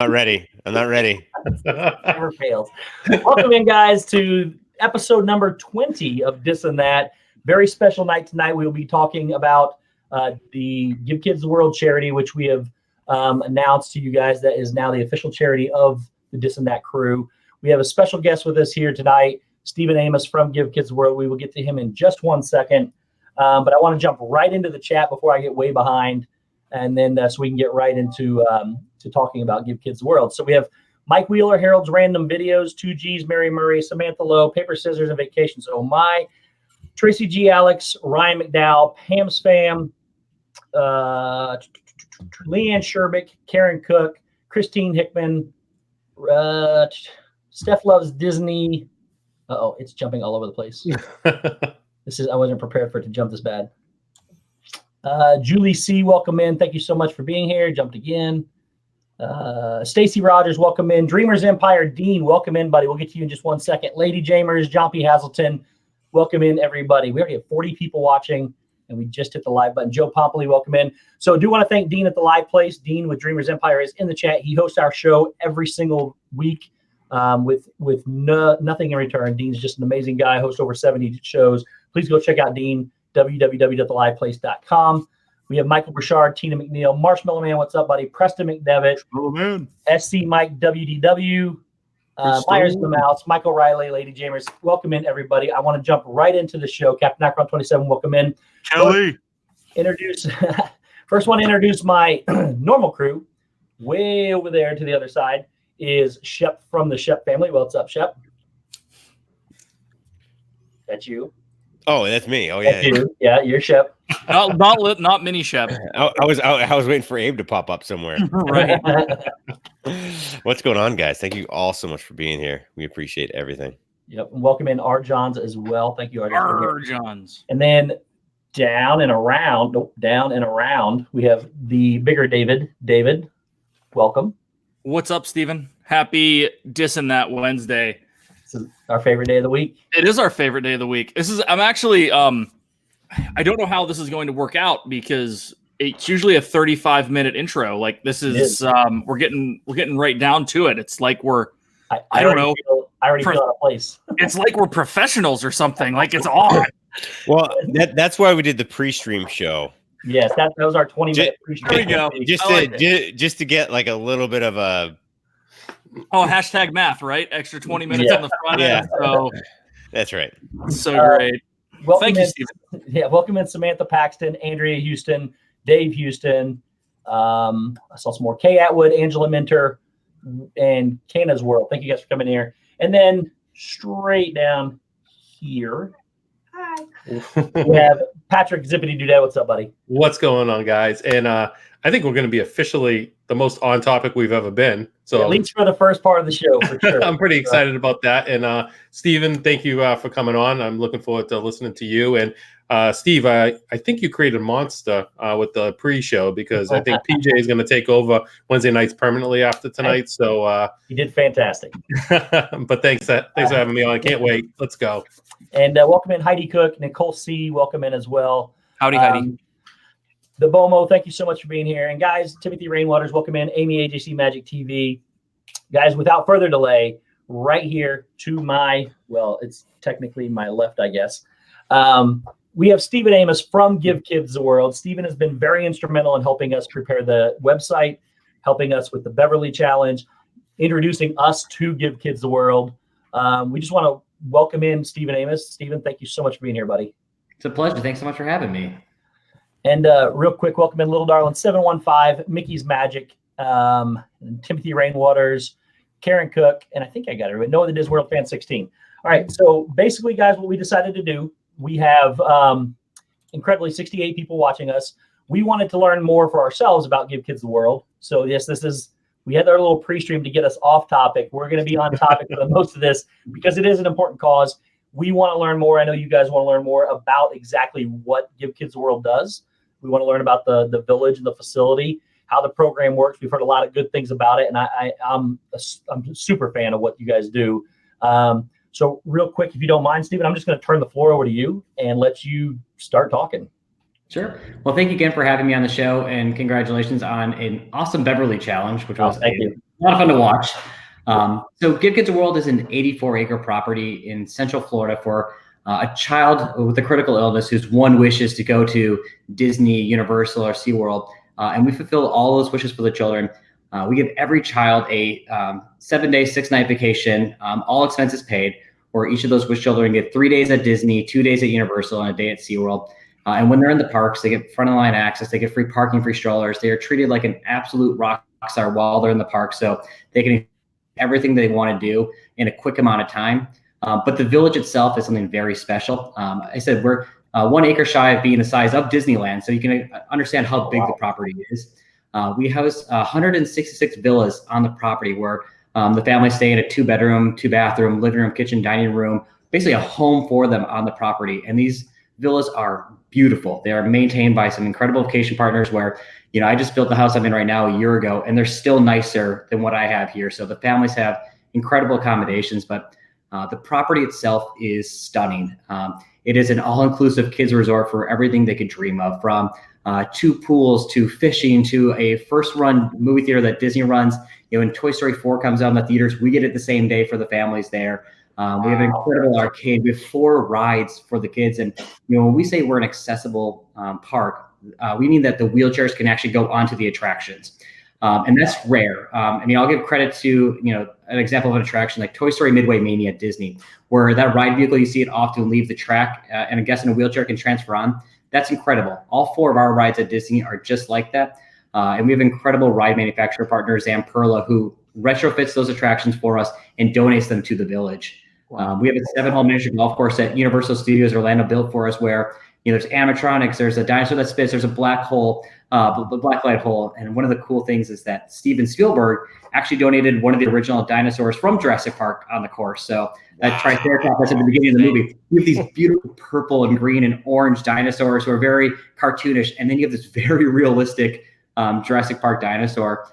Not ready. I'm not ready. Never fails. Welcome in, guys, to episode number 20 of This and That. Very special night tonight. We'll be talking about the Give Kids the World charity, which we have announced to you guys that is now the official charity of the This and That crew. We have a special guest with us here tonight, Steven Amos from Give Kids the World. We will get to him in just 1 second. But I want to jump right into the chat before I get way behind, and then so we can get right into to talking about Give Kids the World. So we have Mike Wheeler, Harold's Random Videos, 2Gs, Mary Murray, Samantha Lowe, Paper, Scissors, and Vacations. Oh my, Tracy G. Alex, Ryan McDowell, Pam's Fam, Leanne Sherbick, Karen Cook, Christine Hickman, Steph Loves Disney. Uh-oh, it's jumping all over the place. I wasn't prepared for it to jump this bad. Julie C., welcome in. Thank you so much for being here. Jumped again. Stacy Rogers, welcome in. Dreamers Empire, Dean, welcome in, buddy. We'll get to you in just 1 second. Lady Jamers, John P. Hazelton, welcome in, everybody. We already have 40 people watching, and we just hit the live button. Joe Pompley, welcome in. So I do want to thank Dean at the live place. Dean with Dreamers Empire is in the chat. He hosts our show every single week with nothing in return. Dean's just an amazing guy, hosts over 70 shows. Please go check out Dean, www.theliveplace.com. We have Michael Burchard, Tina McNeil, Marshmallow Man, what's up, buddy? Preston McDevitt, SC Mike WDW, Myers the Mouse, Michael Riley, Lady Jamers. Welcome in, everybody. I want to jump right into the show. Captain Akron 27, welcome in. Kelly. First one to introduce my normal crew, way over there to the other side, is Shep from the Shep family. What's up, Shep? That's you. Oh, that's me. Oh, yeah. You. Yeah, you're Shep. Not mini Shep. I was waiting for Abe to pop up somewhere. Right. What's going on, guys? Thank you all so much for being here. We appreciate everything. Yep. And welcome in Art Johns as well. Thank you, Art Johns. And then down and around, we have the bigger David. David, welcome. What's up, Steven? Happy Dis and That Wednesday. This is our favorite day of the week. It is our favorite day of the week. I'm actually, I don't know how this is going to work out because it's usually a 35-minute intro. Like this is, we're getting right down to it. It's like I don't know. I already feel out of place. It's like we're professionals or something. Like it's odd. Well, that's why we did the pre-stream show. Yes, that was our 20-minute pre-stream. There we go. Just to get like a little bit of a. Oh, hashtag math, right? Extra 20 minutes on the front end. So that's right. So great. Thank you, Steven. Yeah, welcome in Samantha Paxton, Andrea Houston, Dave Houston. I saw some more. Kay Atwood, Angela Minter, and Kana's World. Thank you guys for coming here. And then straight down here, hi. We have Patrick Zippity Doodah. What's up, buddy? What's going on, guys? And I think we're going to be officially the most on topic we've ever been. So at least for the first part of the show, for sure. I'm pretty excited about that. And Steven, thank you for coming on. I'm looking forward to listening to you. And Steve, I think you created a monster with the pre-show because I think PJ is going to take over Wednesday nights permanently after tonight. So he did fantastic. But thanks for having me on. I can't wait. Let's go. And welcome in Heidi Cook, Nicole C. Welcome in as well. Howdy, Heidi. The Bomo, thank you so much for being here. And guys, Timothy Rainwaters, welcome in. Amy, AJC Magic TV. Guys, without further delay, right here to my, well, it's technically my left, I guess. We have Steven Amos from Give Kids the World. Steven has been very instrumental in helping us prepare the website, helping us with the Beverly Challenge, introducing us to Give Kids the World. We just want to welcome in Steven Amos. Steven, thank you so much for being here, buddy. It's a pleasure. Thanks so much for having me. And real quick, welcome in Little Darlin 715, Mickey's Magic, Timothy Rainwaters, Karen Cook, and I think I got everybody. Noah the Diz World Fan 16. All right, so basically, guys, what we decided to do, we have incredibly 68 people watching us. We wanted to learn more for ourselves about Give Kids the World. So yes, we had our little pre-stream to get us off topic. We're going to be on topic for the most of this because it is an important cause. We want to learn more. I know you guys want to learn more about exactly what Give Kids the World does. We want to learn about the village and the facility, how the program works. We've heard a lot of good things about it, and I'm a super fan of what you guys do. So real quick, if you don't mind, Steven, I'm just going to turn the floor over to you and let you start talking. Sure. Well, thank you again for having me on the show, and congratulations on an awesome Beverly Challenge, which was a lot of fun to watch. So Give Kids a World is an 84-acre property in Central Florida for a child with a critical illness whose one wish is to go to Disney, Universal, or SeaWorld. And we fulfill all those wishes for the children. We give every child a 7-day, 6-night vacation, all expenses paid, where each of those wish children get 3 days at Disney, 2 days at Universal, and a day at SeaWorld. And when they're in the parks, they get front of line access, they get free parking, free strollers. They are treated like an absolute rock star while they're in the park. So they can do everything they want to do in a quick amount of time. But the village itself is something very special. I said we're 1 acre shy of being the size of Disneyland, so you can understand how big the property is. We house 166 villas on the property where the families stay in a 2-bedroom, 2-bathroom, living room, kitchen, dining room, basically a home for them on the property. And these villas are beautiful. They are maintained by some incredible vacation partners where, I just built the house I'm in right now a year ago, and they're still nicer than what I have here. So the families have incredible accommodations, but the property itself is stunning. It is an all-inclusive kids resort for everything they could dream of, from 2 pools to fishing to a first-run movie theater that Disney runs. When Toy Story 4 comes out in the theaters, we get it the same day for the families there. We have an incredible arcade. We have 4 rides for the kids. And, when we say we're an accessible park, we mean that the wheelchairs can actually go onto the attractions. And that's rare. I'll give credit to, an example of an attraction like Toy Story Midway Mania at Disney, where that ride vehicle, you see it often leave the track and a guest in a wheelchair can transfer on. That's incredible. All 4 of our rides at Disney are just like that. And we have incredible ride manufacturer partner, Zamperla, who retrofits those attractions for us and donates them to the village. Wow. We have a 7-hole miniature golf course that Universal Studios Orlando built for us where, there's animatronics, there's a dinosaur that spits, there's a black hole, the black light hole. And one of the cool things is that Steven Spielberg actually donated one of the original dinosaurs from Jurassic Park on the course. So that Triceratops at the beginning of the movie, you have these beautiful purple and green and orange dinosaurs who are very cartoonish. And then you have this very realistic Jurassic Park dinosaur.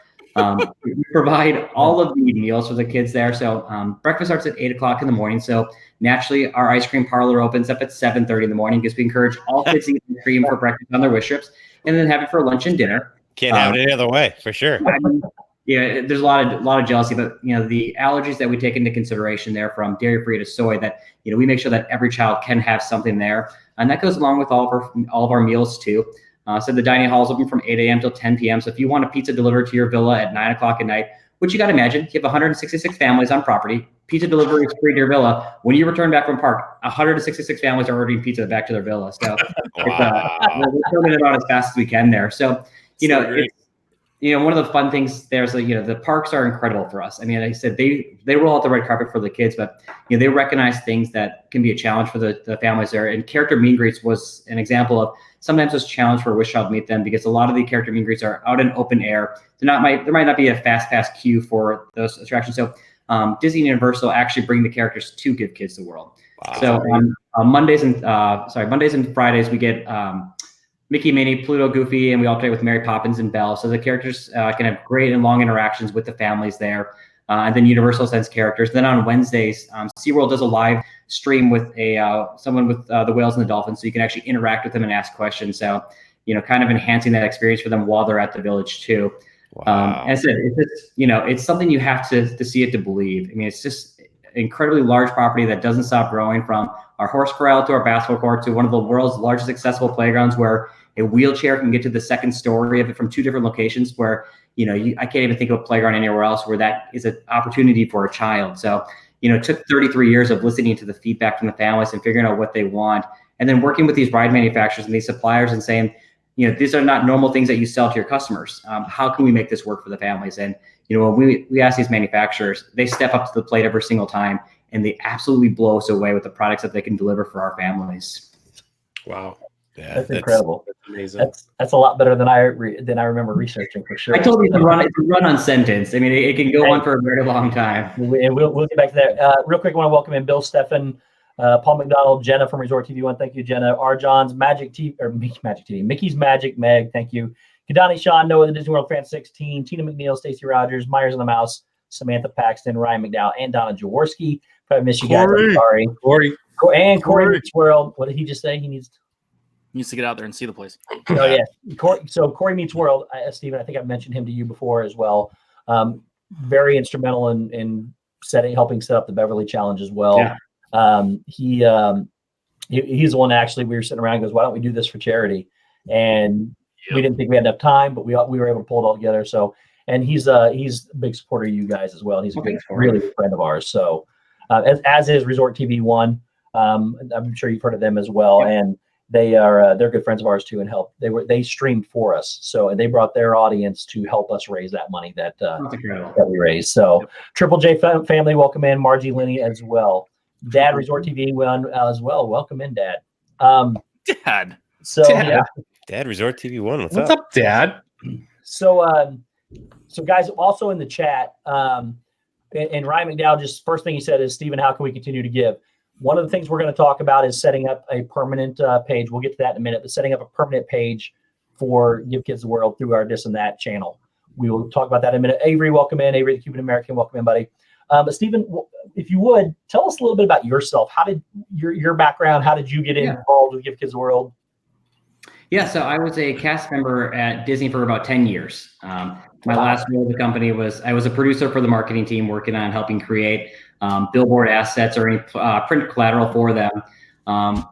We provide all of the meals for the kids there. So breakfast starts at 8 o'clock in the morning. So naturally, our ice cream parlor opens up at 7:30 in the morning because we encourage all kids to eat ice cream for breakfast on their wish trips, and then have it for lunch and dinner. Can't have it any other way, for sure. There's a lot of jealousy, but the allergies that we take into consideration there, from dairy-free to soy, that we make sure that every child can have something there, and that goes along with all of our meals too. So the dining hall is open from 8 a.m. till 10 p.m. So if you want a pizza delivered to your villa at 9 o'clock at night, which you got to imagine, you have 166 families on property, pizza delivery is free to your villa. When you return back from park, 166 families are ordering pizza back to their villa. So we're filling it out as fast as we can there. So, one of the fun things there is that, the parks are incredible for us. Like I said, they roll out the red carpet for the kids, but, they recognize things that can be a challenge for the families there. And character meet and greets was an example of sometimes it's a challenge for a wish child to meet them, because a lot of the character meet and greets are out in open air. There might not be a fast pass queue for those attractions. So Disney and Universal actually bring the characters to Give Kids the World. Wow. So Mondays and Fridays we get Mickey, Minnie, Pluto, Goofy, and we alternate with Mary Poppins and Belle. So the characters can have great and long interactions with the families there. And then Universal sends characters. Then on Wednesdays, SeaWorld does a live stream with someone with the whales and the dolphins, so you can actually interact with them and ask questions. So, kind of enhancing that experience for them while they're at the village too. Wow. And I said, it's something you have to see it to believe. It's just an incredibly large property that doesn't stop growing, from our horse corral to our basketball court to one of the world's largest accessible playgrounds, where a wheelchair can get to the 2nd story of it from 2 different locations, where I can't even think of a playground anywhere else where that is an opportunity for a child. So, it took 33 years of listening to the feedback from the families and figuring out what they want, and then working with these ride manufacturers and these suppliers and saying, these are not normal things that you sell to your customers. How can we make this work for the families? And, when we ask these manufacturers, they step up to the plate every single time, and they absolutely blow us away with the products that they can deliver for our families. Wow. Yeah, that's incredible. That's amazing. That's a lot better than I remember researching, for sure. I told you to run on sentence. It can go on for a very long time. We'll get back to that. Real quick, I want to welcome in Bill Steffen, Paul McDonald, Jenna from Resort TV One. Thank you, Jenna. R. John's Mickey's Magic, Meg. Thank you. Kadani Sean, Noah, the Disney World Fan 16, Tina McNeil, Stacey Rogers, Myers and the Mouse, Samantha Paxton, Ryan McDowell, and Donna Jaworski. Probably miss you guys. I'm sorry. Corey Meets World. What did he just say? He needs to get out there and see the place. Oh yeah. Corey Meets World. Steven, I think I've mentioned him to you before as well. very instrumental in helping set up the Beverly Challenge as well. Yeah. He's the one actually, we were sitting around and goes, why don't we do this for charity? And we didn't think we had enough time, but we were able to pull it all together. So, and he's a big supporter of you guys as well. He's a really good friend of ours. So as is Resort TV One. I'm sure you've heard of them as well. Yeah. And they're good friends of ours too, and they streamed for us. So, and they brought their audience to help us raise that money that we raised. So Triple J family, welcome in. Margie Linney as well. Dad, Resort TV One as well. Welcome in, Dad. Dad. So yeah. Dad, Resort TV One. What's up, Dad? So guys, also in the chat, and Ryan McDowell, just first thing he said is, Steven, how can we continue to give? One of the things we're going to talk about is setting up a permanent page. We'll get to that in a minute, but setting up a permanent page for Give Kids the World through our This and That channel. We will talk about that in a minute. Avery, welcome in. Avery, the Cuban American, welcome in, buddy. But Steven, if you would, tell us a little bit about yourself. How did your background, how did you get involved with Give Kids the World? Yeah, so I was a cast member at Disney for about 10 years. My last role at the company was I was a producer for the marketing team, working on helping create billboard assets or any print collateral for them.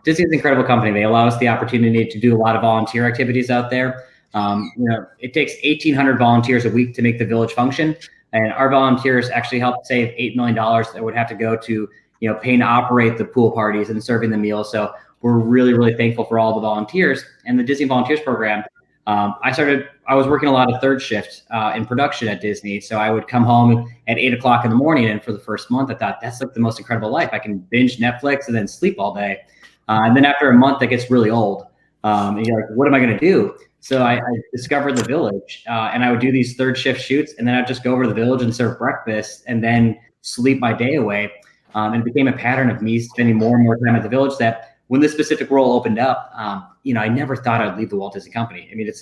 Disney's an incredible company. They allow us the opportunity to do a lot of volunteer activities out there. It takes 1,800 volunteers a week to make the village function, and our volunteers actually help save $8 million that would have to go to paying to operate the pool parties and serving the meals. So we're really, really thankful for all the volunteers and the Disney Volunteers Program. I was working a lot of third shift in production at Disney. So I would come home at 8 o'clock in the morning. And for the first month, I thought that's like the most incredible life. I can binge Netflix and then sleep all day. And then after a month, that gets really old. And you're like, what am I going to do? So I discovered the village and I would do these third shift shoots. And then I'd just go over to the village and serve breakfast and then sleep my day away. And it became a pattern of me spending more and more time at the village that when this specific role opened up, I never thought I'd leave the Walt Disney Company. I mean,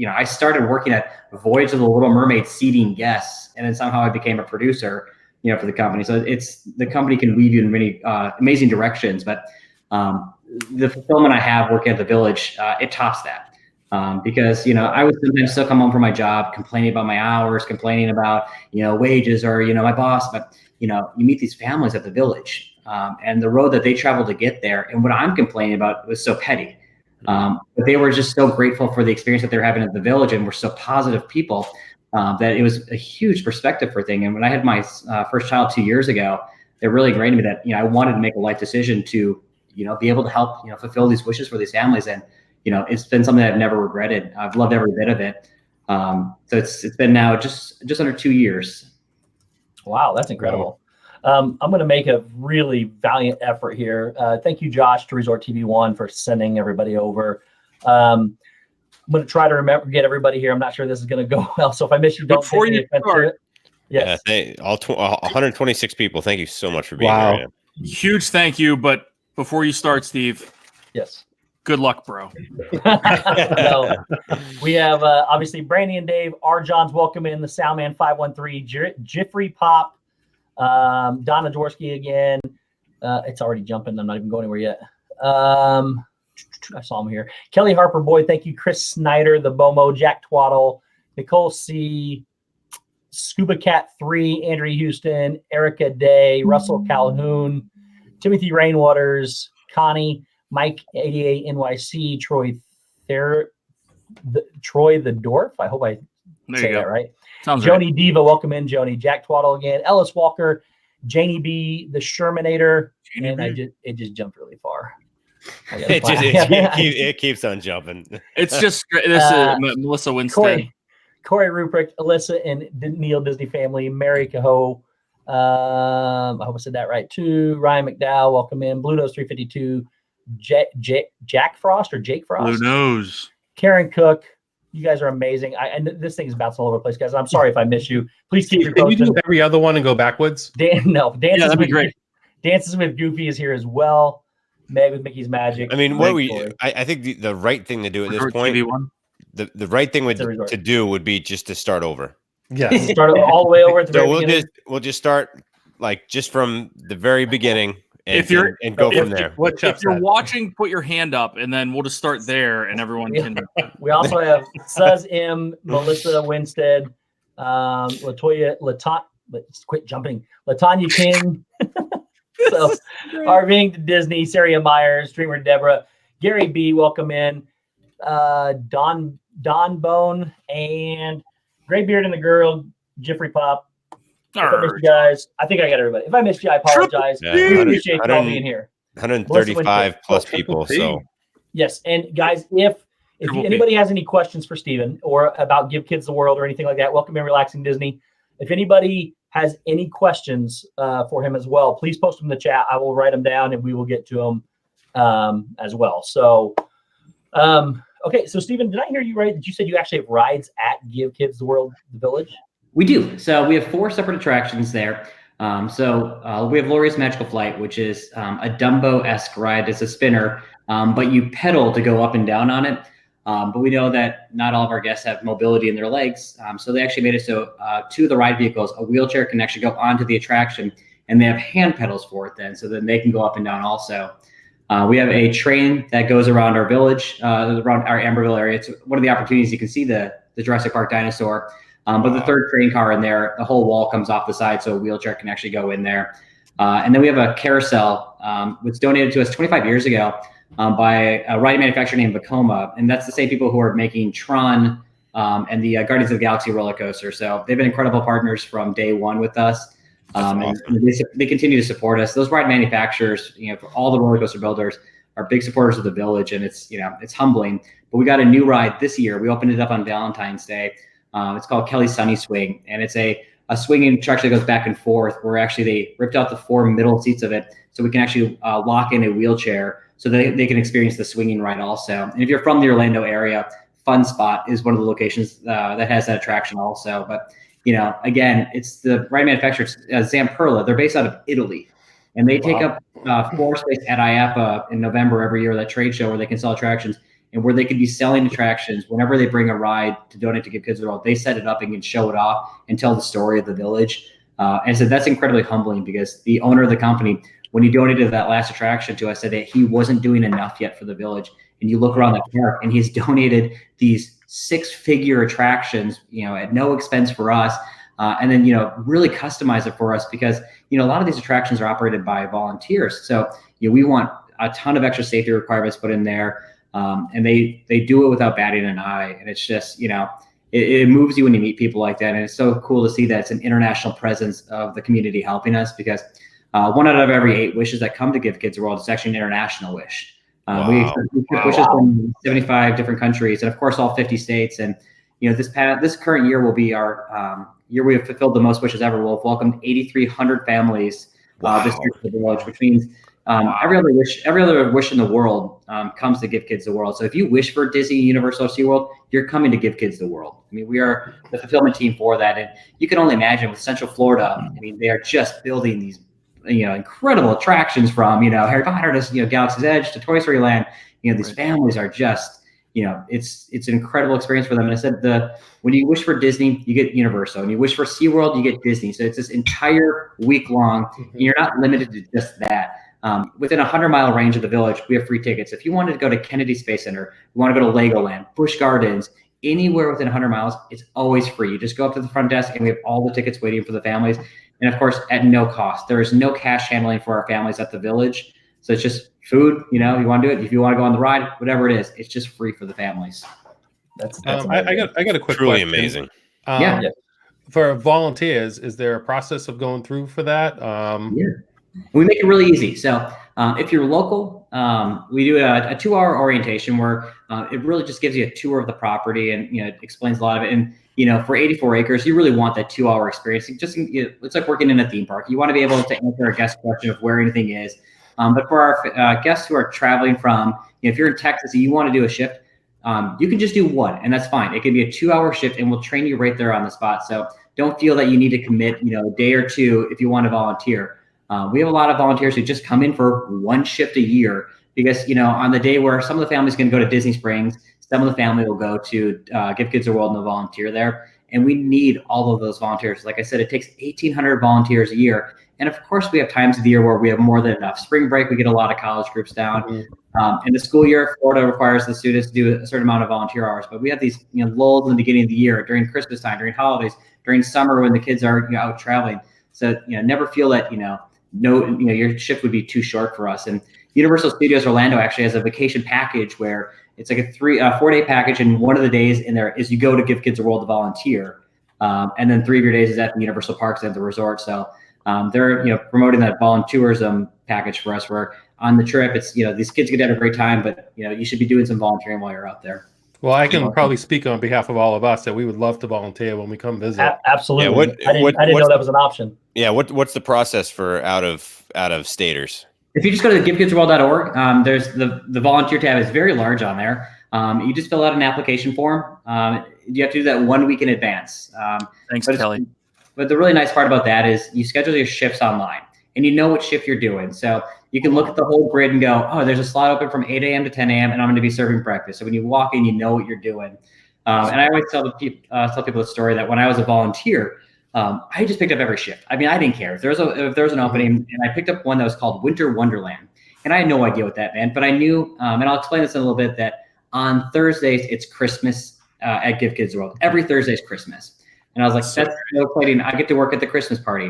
I started working at Voyage of the Little Mermaid seating guests, and then somehow I became a producer, for the company. So the company can lead you in many amazing directions, but the fulfillment I have working at the village, it tops that. Because, I would sometimes still come home from my job, complaining about my hours, complaining about, wages or, my boss, but, you meet these families at the village. And the road that they traveled to get there, and what I'm complaining about was so petty. But they were just so grateful for the experience that they're having at the village, and were so positive people that it was a huge perspective for thing. And when I had my first child 2 years ago, it really ingrained in me that I wanted to make a life decision to be able to help fulfill these wishes for these families. And it's been something that I've never regretted. I've loved every bit of it. So it's been now just under 2 years. Wow, that's incredible. I'm going to make a really valiant effort here. Thank you, Josh, to Resort TV One for sending everybody over. I'm going to try to get everybody here. I'm not sure this is going to go well. So if I miss you, don't take any offense to it. Yes. Yeah, all 126 people. Thank you so much for being here. Huge thank you. But before you start, Steve. Yes. Good luck, bro. No, we have obviously Brandy and Dave. R. John's welcome in, the Soundman 513, Jiffrey Pop. Donna Dworsky again. It's already jumping. I'm not even going anywhere yet. I saw him here. Kelly Harper Boyd, thank you. Chris Snyder, the Bomo, Jack Twaddle, Nicole C, Scuba Cat 3, Andrea Houston, Erica Day, Russell Calhoun, Timothy Rainwaters, Connie, Mike 88 NYC, Troy the Dwarf. I hope I say that right. Sounds Joni right. Diva, welcome in, Joni. Jack Twaddle again. Ellis Walker, Janie B, the Shermanator, and it just jumped really far. It keeps on jumping. It's just this is Melissa Winstead, Corey Ruprecht, Alyssa, and Neil Disney family. Mary Cahoe. I hope I said that right too. Ryan McDowell, welcome in. Blue Nose 352. Jack Frost or Jake Frost. Blue Nose. Karen Cook. You guys are amazing. And this thing is bouncing all over the place, guys. I'm sorry if I miss you. Please keep your Can you posting. do every other one and go backwards? That'd be great. Dances with Goofy is here as well. Meg with Mickey's Magic. I mean, I think the right thing to do at this point, the right thing to do would be just to start over. Yeah, start all the way over at the very beginning. We'll just start just from the very beginning. And go from there. If you're watching, put your hand up, and then we'll just start there, and everyone can. We also have Suz M, Melissa Winstead, quit jumping. Latanya King. So RVing to Disney, Saria Myers, Streamer Deborah, Gary B, welcome in. Don Bone and Graybeard and the Girl, Jeffrey Pop. If I missed you guys, I think I got everybody. If I missed you, I apologize. Yeah, We appreciate y'all being here. 135 plus people. So yes, and guys, if anybody has any questions for Steven or about Give Kids the World or anything like that, welcome in Relaxing Disney. If anybody has any questions for him as well, please post them in the chat. I will write them down and we will get to them as well. So, okay. So Steven, did I hear you right that you said you actually have rides at Give Kids the World, the Village? We do. So we have 4 separate attractions there. We have Lori's Magical Flight, which is a Dumbo-esque ride. It's a spinner, but you pedal to go up and down on it. But we know that not all of our guests have mobility in their legs. So they actually made it so 2 of the ride vehicles, a wheelchair can actually go onto the attraction, and they have hand pedals for it then, so then they can go up and down also. We have a train that goes around our village, around our Amberville area. It's one of the opportunities you can see the Jurassic Park dinosaur. But the 3rd train car in there, the whole wall comes off the side, so a wheelchair can actually go in there. And then we have a carousel, which was donated to us 25 years ago by a ride manufacturer named Vekoma. And that's the same people who are making Tron and the Guardians of the Galaxy roller coaster. So they've been incredible partners from day one with us. Awesome. And they continue to support us. Those ride manufacturers, for all the roller coaster builders, are big supporters of the Village, and it's humbling. But we got a new ride this year. We opened it up on Valentine's Day. It's called Kelly's Sunny Swing, and it's a swinging attraction that goes back and forth, where actually they ripped out the 4 middle seats of it, so we can actually lock in a wheelchair so they can experience the swinging ride also. And if you're from the Orlando area, Fun Spot is one of the locations that has that attraction also. But again, it's the ride manufacturer, Zamperla. They're based out of Italy, and they take up floor space at IAAPA in November every year, that trade show where they can sell attractions. And where they could be selling attractions whenever they bring a ride to donate to Give Kids the World, they set it up and can show it off and tell the story of the Village. And so that's incredibly humbling, because the owner of the company, when he donated that last attraction to us, said that he wasn't doing enough yet for the Village. And you look around the park, and he's donated these 6-figure attractions, at no expense for us. And then, really customize it for us, because, a lot of these attractions are operated by volunteers. So, we want a ton of extra safety requirements put in there. And they do it without batting an eye. And it's just, it moves you when you meet people like that. And it's so cool to see that it's an international presence of the community helping us, because 1 out of every 8 wishes that come to Give Kids the World is actually an international wish. We get wishes from 75 different countries, and of course all 50 states. And this current year will be our year we have fulfilled the most wishes ever. We'll have welcomed 8,300 families this year to the Village, which means every other wish in the world comes to Give Kids the World. So if you wish for Disney, Universal, or SeaWorld, you're coming to Give Kids the World. I mean, we are the fulfillment team for that. And you can only imagine with Central Florida, I mean, they are just building these, incredible attractions from, Harry Potter to, Galaxy's Edge to Toy Story Land. These families are just, it's an incredible experience for them. And I said, when you wish for Disney, you get Universal, and you wish for SeaWorld, you get Disney. So it's this entire week long, and you're not limited to just that. Within a 100-mile range of the Village, we have free tickets. If you wanted to go to Kennedy Space Center, you want to go to Legoland, Busch Gardens, anywhere within 100 miles, it's always free. You just go up to the front desk, and we have all the tickets waiting for the families. And of course, at no cost. There is no cash handling for our families at the Village. So it's just food, you want to do it. If you want to go on the ride, whatever it is, it's just free for the families. That's I got a quick truly question. Amazing. For volunteers, is there a process of going through for that? We make it really easy. So if you're local, we do a 2-hour orientation where it really just gives you a tour of the property, and it explains a lot of it. And for 84 acres, you really want that 2-hour experience. It's like working in a theme park. You want to be able to answer a guest question of where anything is. But for our guests who are traveling from, if you're in Texas and you want to do a shift, you can just do one, and that's fine. It can be a 2-hour shift, and we'll train you right there on the spot. So don't feel that you need to commit, a day or two if you want to volunteer. We have a lot of volunteers who just come in for 1 shift a year, because, on the day where some of the family's going to go to Disney Springs, some of the family will go to Give Kids the World and they'll volunteer there. And we need all of those volunteers. Like I said, it takes 1,800 volunteers a year. And of course, we have times of the year where we have more than enough. Spring break, we get a lot of college groups down. And the school year, Florida requires the students to do a certain amount of volunteer hours. But we have these lulls in the beginning of the year, during Christmas time, during holidays, during summer when the kids are out traveling. So never feel that your shift would be too short for us. And Universal Studios Orlando actually has a vacation package where it's like a 4-day package, and one of the days in there is you go to Give Kids a World to volunteer, and then 3 of your days is at the Universal Parks and at the resort. So they're promoting that volunteerism package for us, where on the trip it's these kids get to have a great time, but you should be doing some volunteering while you're out there. Well, I can probably speak on behalf of all of us that we would love to volunteer when we come visit. Absolutely. I didn't know that was an option. Yeah. What's the process for out of staters? If you just go to givekidsworld.org, there's the volunteer tab is very large on there. You just fill out an application form. You have to do that 1 week in advance. Thanks, Kelly. But the really nice part about that is you schedule your shifts online, and you know what shift you're doing. So you can look at the whole grid and go, oh, there's a slot open from 8 a.m. to 10 a.m. and I'm going to be serving breakfast. So when you walk in, you know what you're doing. And I always tell people the story that when I was a volunteer, I just picked up every shift. I mean, I didn't care if there was an opening, and I picked up one that was called Winter Wonderland, and I had no idea what that meant, but I knew, and I'll explain this in a little bit, that on Thursdays it's Christmas at Give Kids World. Every Thursday is Christmas, and I was like, that's so exciting! I get to work at the Christmas party.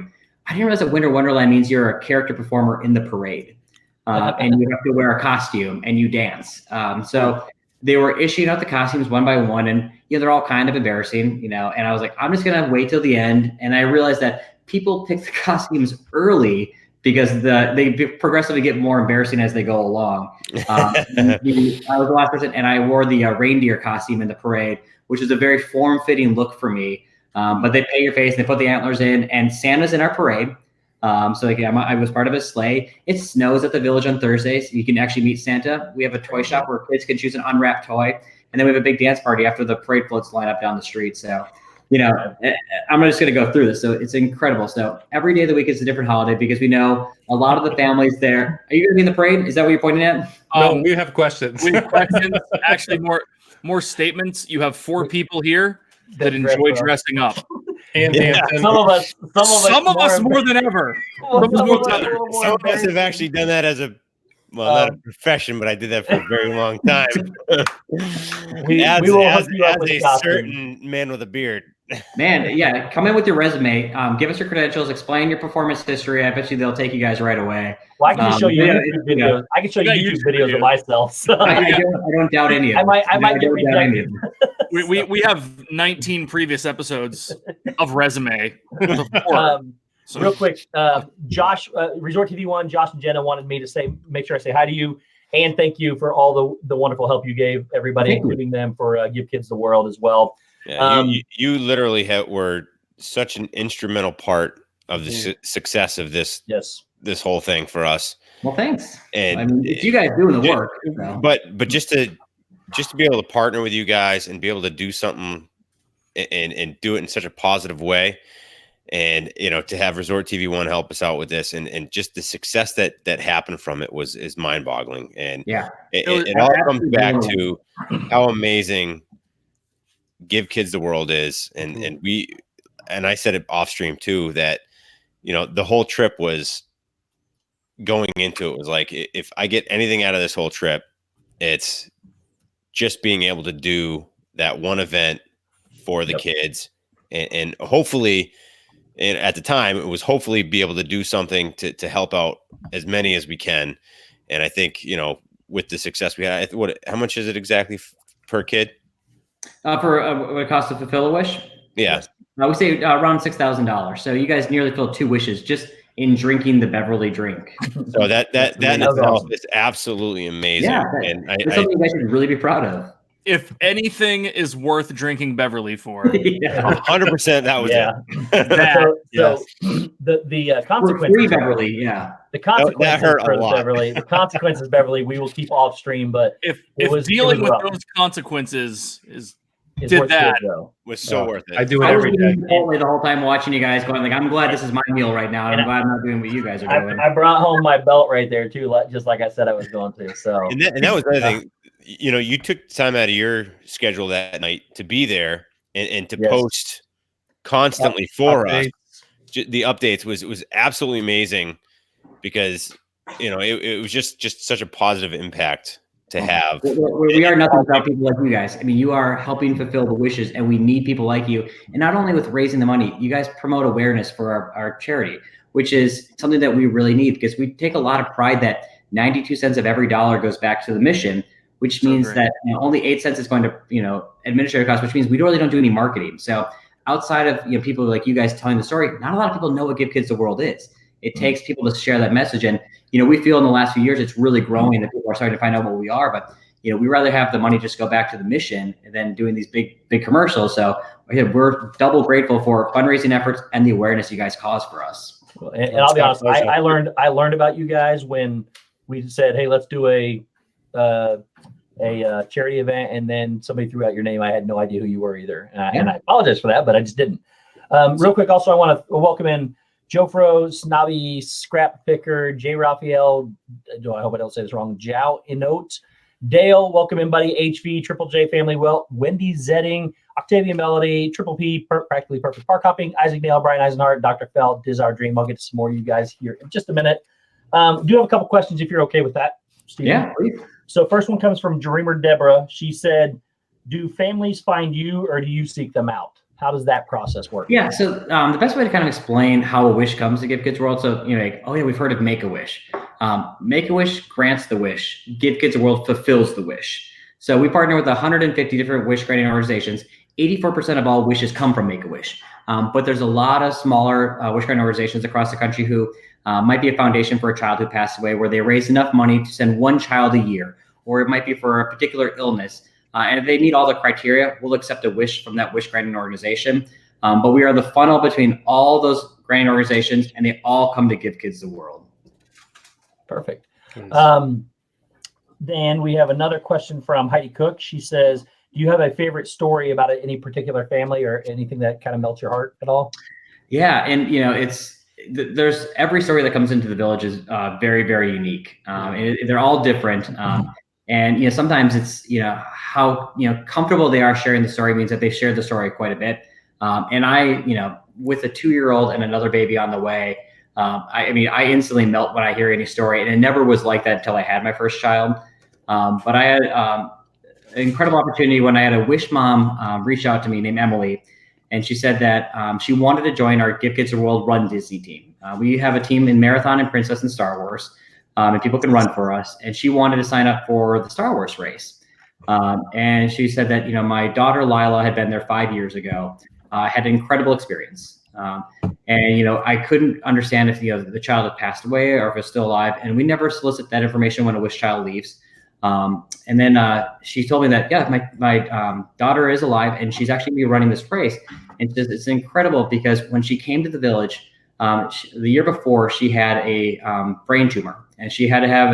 I didn't realize that Winter Wonderland means you're a character performer in the parade, and you have to wear a costume and you dance. So they were issuing out the costumes one by one, and they're all kind of embarrassing, and I was like, I'm just gonna wait till the end. And I realized that people pick the costumes early because they progressively get more embarrassing as they go along. I was the last person, and I wore the reindeer costume in the parade, which is a very form-fitting look for me. But they paint your face, they put the antlers in, and Santa's in our parade. So I was part of a sleigh. It snows at the village on Thursdays. You can actually meet Santa. We have a toy shop where kids can choose an unwrapped toy. And then we have a big dance party after the parade floats line up down the street. So, I'm just going to go through this. So it's incredible. So every day of the week is a different holiday because we know a lot of the families there. Are you going to be in the parade? Is that what you're pointing at? No, we have questions. We have questions. Actually, more statements. You have 4 people here that enjoy dressing up. And some of us more than ever. Some of us have actually done that as not a profession, but I did that for a very long time. as a certain man with a beard. Man, yeah, come in with your resume. Give us your credentials. Explain your performance history. I bet you they'll take you guys right away. Well, I can just show you YouTube videos. I can show you YouTube videos of myself. So. I don't doubt any of it. I might get rejected. We have 19 previous episodes of resume. So real quick, Josh, Resort TV One, Josh and Jenna wanted me to make sure I say hi to you and thank you for all the wonderful help you gave everybody, including them for Give Kids the World as well. Yeah, you literally were such an instrumental part of the success of this this whole thing for us. Well, thanks. And it's you guys doing the work. So. But just to be able to partner with you guys and be able to do something and do it in such a positive way. And, to have Resort TV One help us out with this and just the success that happened from it is mind boggling. And it all comes back to how amazing Give Kids the World is. And I said it off stream too, that, the whole trip was going into it was like, if I get anything out of this whole trip, it's just being able to do that one event for the kids and hopefully, and at the time, it was hopefully be able to do something to help out as many as we can. And I think, with the success we had, how much is it exactly per kid? For what it costs to fulfill a wish? Yeah. We say around $6,000. So you guys nearly filled 2 wishes just in drinking the Beverly drink. So that itself is absolutely amazing. Yeah, it's something you guys should really be proud of. If anything is worth drinking Beverly for, 100%, that was it. The consequences. Free Beverly, the consequences that hurt a lot. Beverly. The consequences, Beverly, we will keep off stream. But if dealing with those consequences was so worth it. I do it every day. The whole time watching you guys going, like, I'm glad this is my meal right now, and I'm glad I'm not doing what you guys are doing. I brought home my belt right there too, just like I said I was going to. So and that was the other thing. You took time out of your schedule that night to be there and to post constantly for us. the updates was absolutely amazing because it was just such a positive impact to have. We are nothing without people like you guys. I mean, you are helping fulfill the wishes, and we need people like you. And not only with raising the money, you guys promote awareness for our charity, which is something that we really need, because we take a lot of pride that 92 cents of every dollar goes back to the mission, which means that only 8 cents is going to administrative costs, which means we really don't do any marketing. So outside of people like you guys telling the story, not a lot of people know what Give Kids the World is. It takes people to share that message, and we feel in the last few years it's really growing that people are starting to find out what we are. But we rather have the money just go back to the mission than doing these big commercials. So we're double grateful for fundraising efforts and the awareness you guys cause for us. And I'll be honest, I learned about you guys when we said, hey, let's do a charity event, and then somebody threw out your name. I had no idea who you were either, and I apologize for that, but I just didn't. Real quick, also I want to welcome in Joe Fro, Snobby, Scrap Picker, J. Raphael, I hope I don't say this wrong, Jow Inote, Dale, welcome in, buddy, HV, Triple J Family Well, Wendy Zetting, Octavia Melody, Triple P, Practically Perfect Park Hopping, Isaac Nail, Brian Eisenhart, Dr. Feld, Diz Our Dream. I'll get to some more of you guys here in just a minute. Do have a couple questions if you're okay with that, Steven. Yeah, please. So first one comes from Dreamer Deborah. She said, do families find you or do you seek them out? How does that process work? Yeah, so the best way to kind of explain how a wish comes to Give Kids World, so we've heard of Make-A-Wish. Make-A-Wish grants the wish. Give Kids World fulfills the wish. So we partner with 150 different wish granting organizations. 84% of all wishes come from Make-A-Wish. But there's a lot of smaller wish granting organizations across the country who might be a foundation for a child who passed away, where they raise enough money to send one child a year, or it might be for a particular illness. And if they meet all the criteria, we'll accept a wish from that wish granting organization. But we are the funnel between all those granting organizations, and they all come to Give Kids the World. Perfect. Then we have another question from Heidi Cook. She says, do you have a favorite story about any particular family or anything that kind of melts your heart at all? Yeah, and there's every story that comes into the village is very, very unique. They're all different. And sometimes it's how comfortable they are sharing the story means that they shared the story quite a bit. And I with a 2-year-old and another baby on the way, I instantly melt when I hear any story, and it never was like that until I had my first child. But I had an incredible opportunity when I had a wish mom reach out to me named Emily, and she said that she wanted to join our Give Kids the World Run Disney team. We have a team in Marathon and Princess and Star Wars. And people can run for us. And she wanted to sign up for the Star Wars race. And she said that, my daughter Lila had been there 5 years ago, had an incredible experience. And I couldn't understand if the child had passed away or if it was still alive. And we never solicit that information when a wish child leaves. And then she told me that, my daughter is alive and she's actually going to be running this race. And it's incredible because when she came to the village, the year before, she had a brain tumor, and she had to have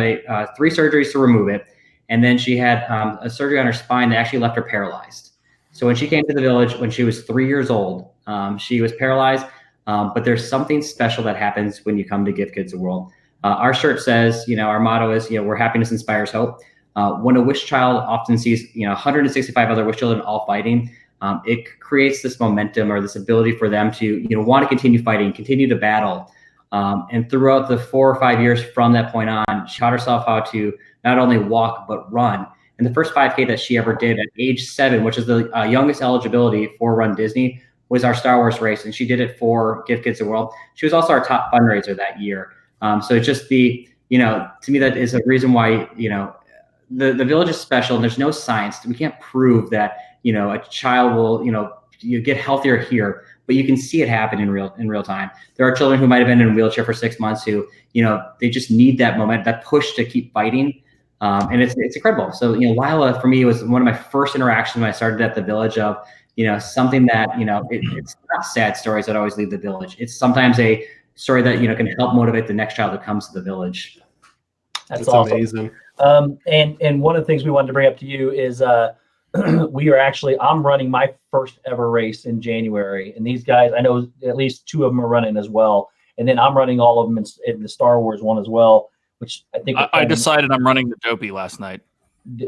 3 surgeries to remove it. And then she had a surgery on her spine that actually left her paralyzed. So when she came to the village when she was 3 years old, she was paralyzed. But there's something special that happens when you come to Give Kids the World. Our shirt says, our motto is, where happiness inspires hope. When a wish child often sees, 165 other wish children all fighting, it creates this momentum or this ability for them to, want to continue fighting, continue to battle. And throughout the 4 or 5 years from that point on, she taught herself how to not only walk, but run. And the first 5K that she ever did at age 7, which is the youngest eligibility for Run Disney, was our Star Wars race. And she did it for Give Kids the World. She was also our top fundraiser that year. So it's just to me, that is a reason why, the village is special, and there's no science. We can't prove that, a child will, you get healthier here, but you can see it happen in real time. There are children who might have been in a wheelchair for 6 months who, they just need that moment, that push to keep fighting. And it's incredible. So, Lila for me was one of my first interactions when I started at the village of, something that, it's not sad stories that always leave the village. It's sometimes a story that, can help motivate the next child that comes to the village. That's awesome. Amazing. And one of the things we wanted to bring up to you is, I'm running my first ever race in January, and these guys, I know at least 2 of them are running as well. And then I'm running all of them in the Star Wars one as well, which I think I decided I'm running the Dopey last night.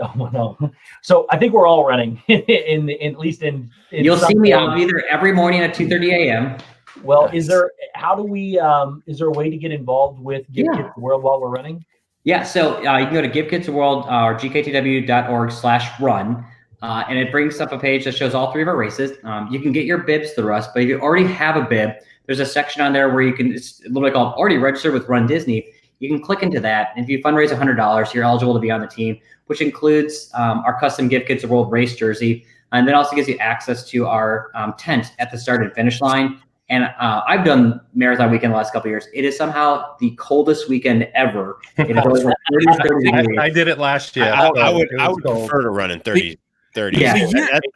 Oh, no. So I think we're all running at least in You'll see me. I'll be there every morning at 2:30 a.m. Well, Nice. is there a way to get involved with Give Kids the World while we're running? Yeah, so you can go to Give Kids the World or gktw.org/run, and it brings up a page that shows all 3 of our races. You can get your bibs through us, but if you already have a bib, there's a section on there where you can, it's literally called Already Registered with Run Disney. You can click into that, and if you fundraise $100, you're eligible to be on the team, which includes our custom Give Kids the World race jersey, and then also gives you access to our tent at the start and finish line. And I've done marathon weekend the last couple of years. It is somehow the coldest weekend ever. It is always like 30 degrees. I did it last year. I would prefer to run in 30. Yeah.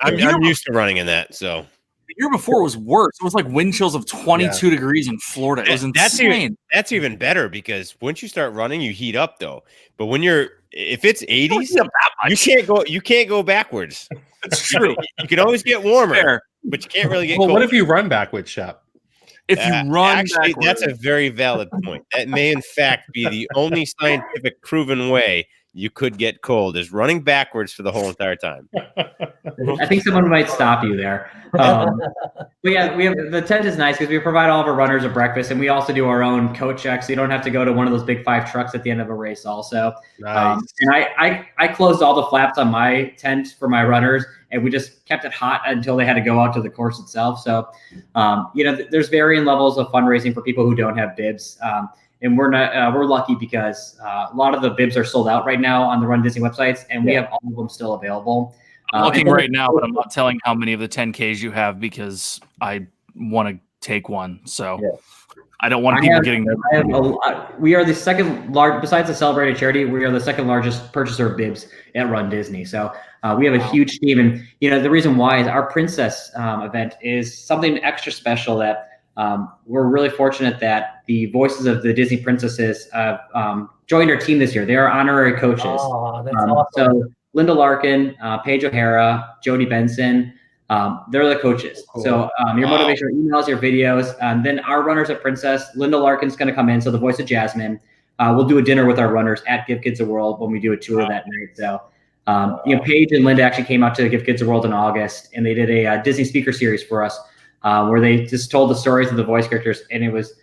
I'm used to running in that. So The year before was worse. It was like wind chills of 22 degrees in Florida. It was insane. That's even better because once you start running, you heat up though. But if it's 80s, you can't go backwards. It's true. You can always get warmer, Fair. but you can't really get Well, cold. what if you run backwards, Shep? If you run actually, backwards. that's a very valid point. That may, in fact, be the only scientific proven way you could get cold is running backwards for the whole entire time. I think someone might stop you there. But yeah, the tent is nice because we provide all of our runners a breakfast, and we also do our own coat checks. So you don't have to go to one of those big 5 trucks at the end of a race. Also, Nice. and I closed all the flaps on my tent for my runners, and we just kept it hot until they had to go out to the course itself. So, there's varying levels of fundraising for people who don't have bibs. And we're lucky because a lot of the bibs are sold out right now on the Run Disney websites, and we have all of them still available. I'm looking right now, but I'm not telling how many of the 10Ks you have because I want to take one. So I don't want people getting we are the second large, besides the Celebrated charity, we are the second largest purchaser of bibs at Run Disney. So we have a huge team. And, the reason why is our Princess event is something extra special that we're really fortunate that the voices of the Disney princesses joined our team this year. They are honorary coaches. Oh, that's awesome. So Linda Larkin, Paige O'Hara, Jody Benson, they're the coaches. Cool. So your motivational emails, your videos, and then our runners at Princess, Linda Larkin's going to come in. So the voice of Jasmine, we'll do a dinner with our runners at Give Kids the World when we do a tour that night. So, Paige and Linda actually came out to Give Kids the World in August, and they did a Disney speaker series for us where they just told the stories of the voice characters, and it was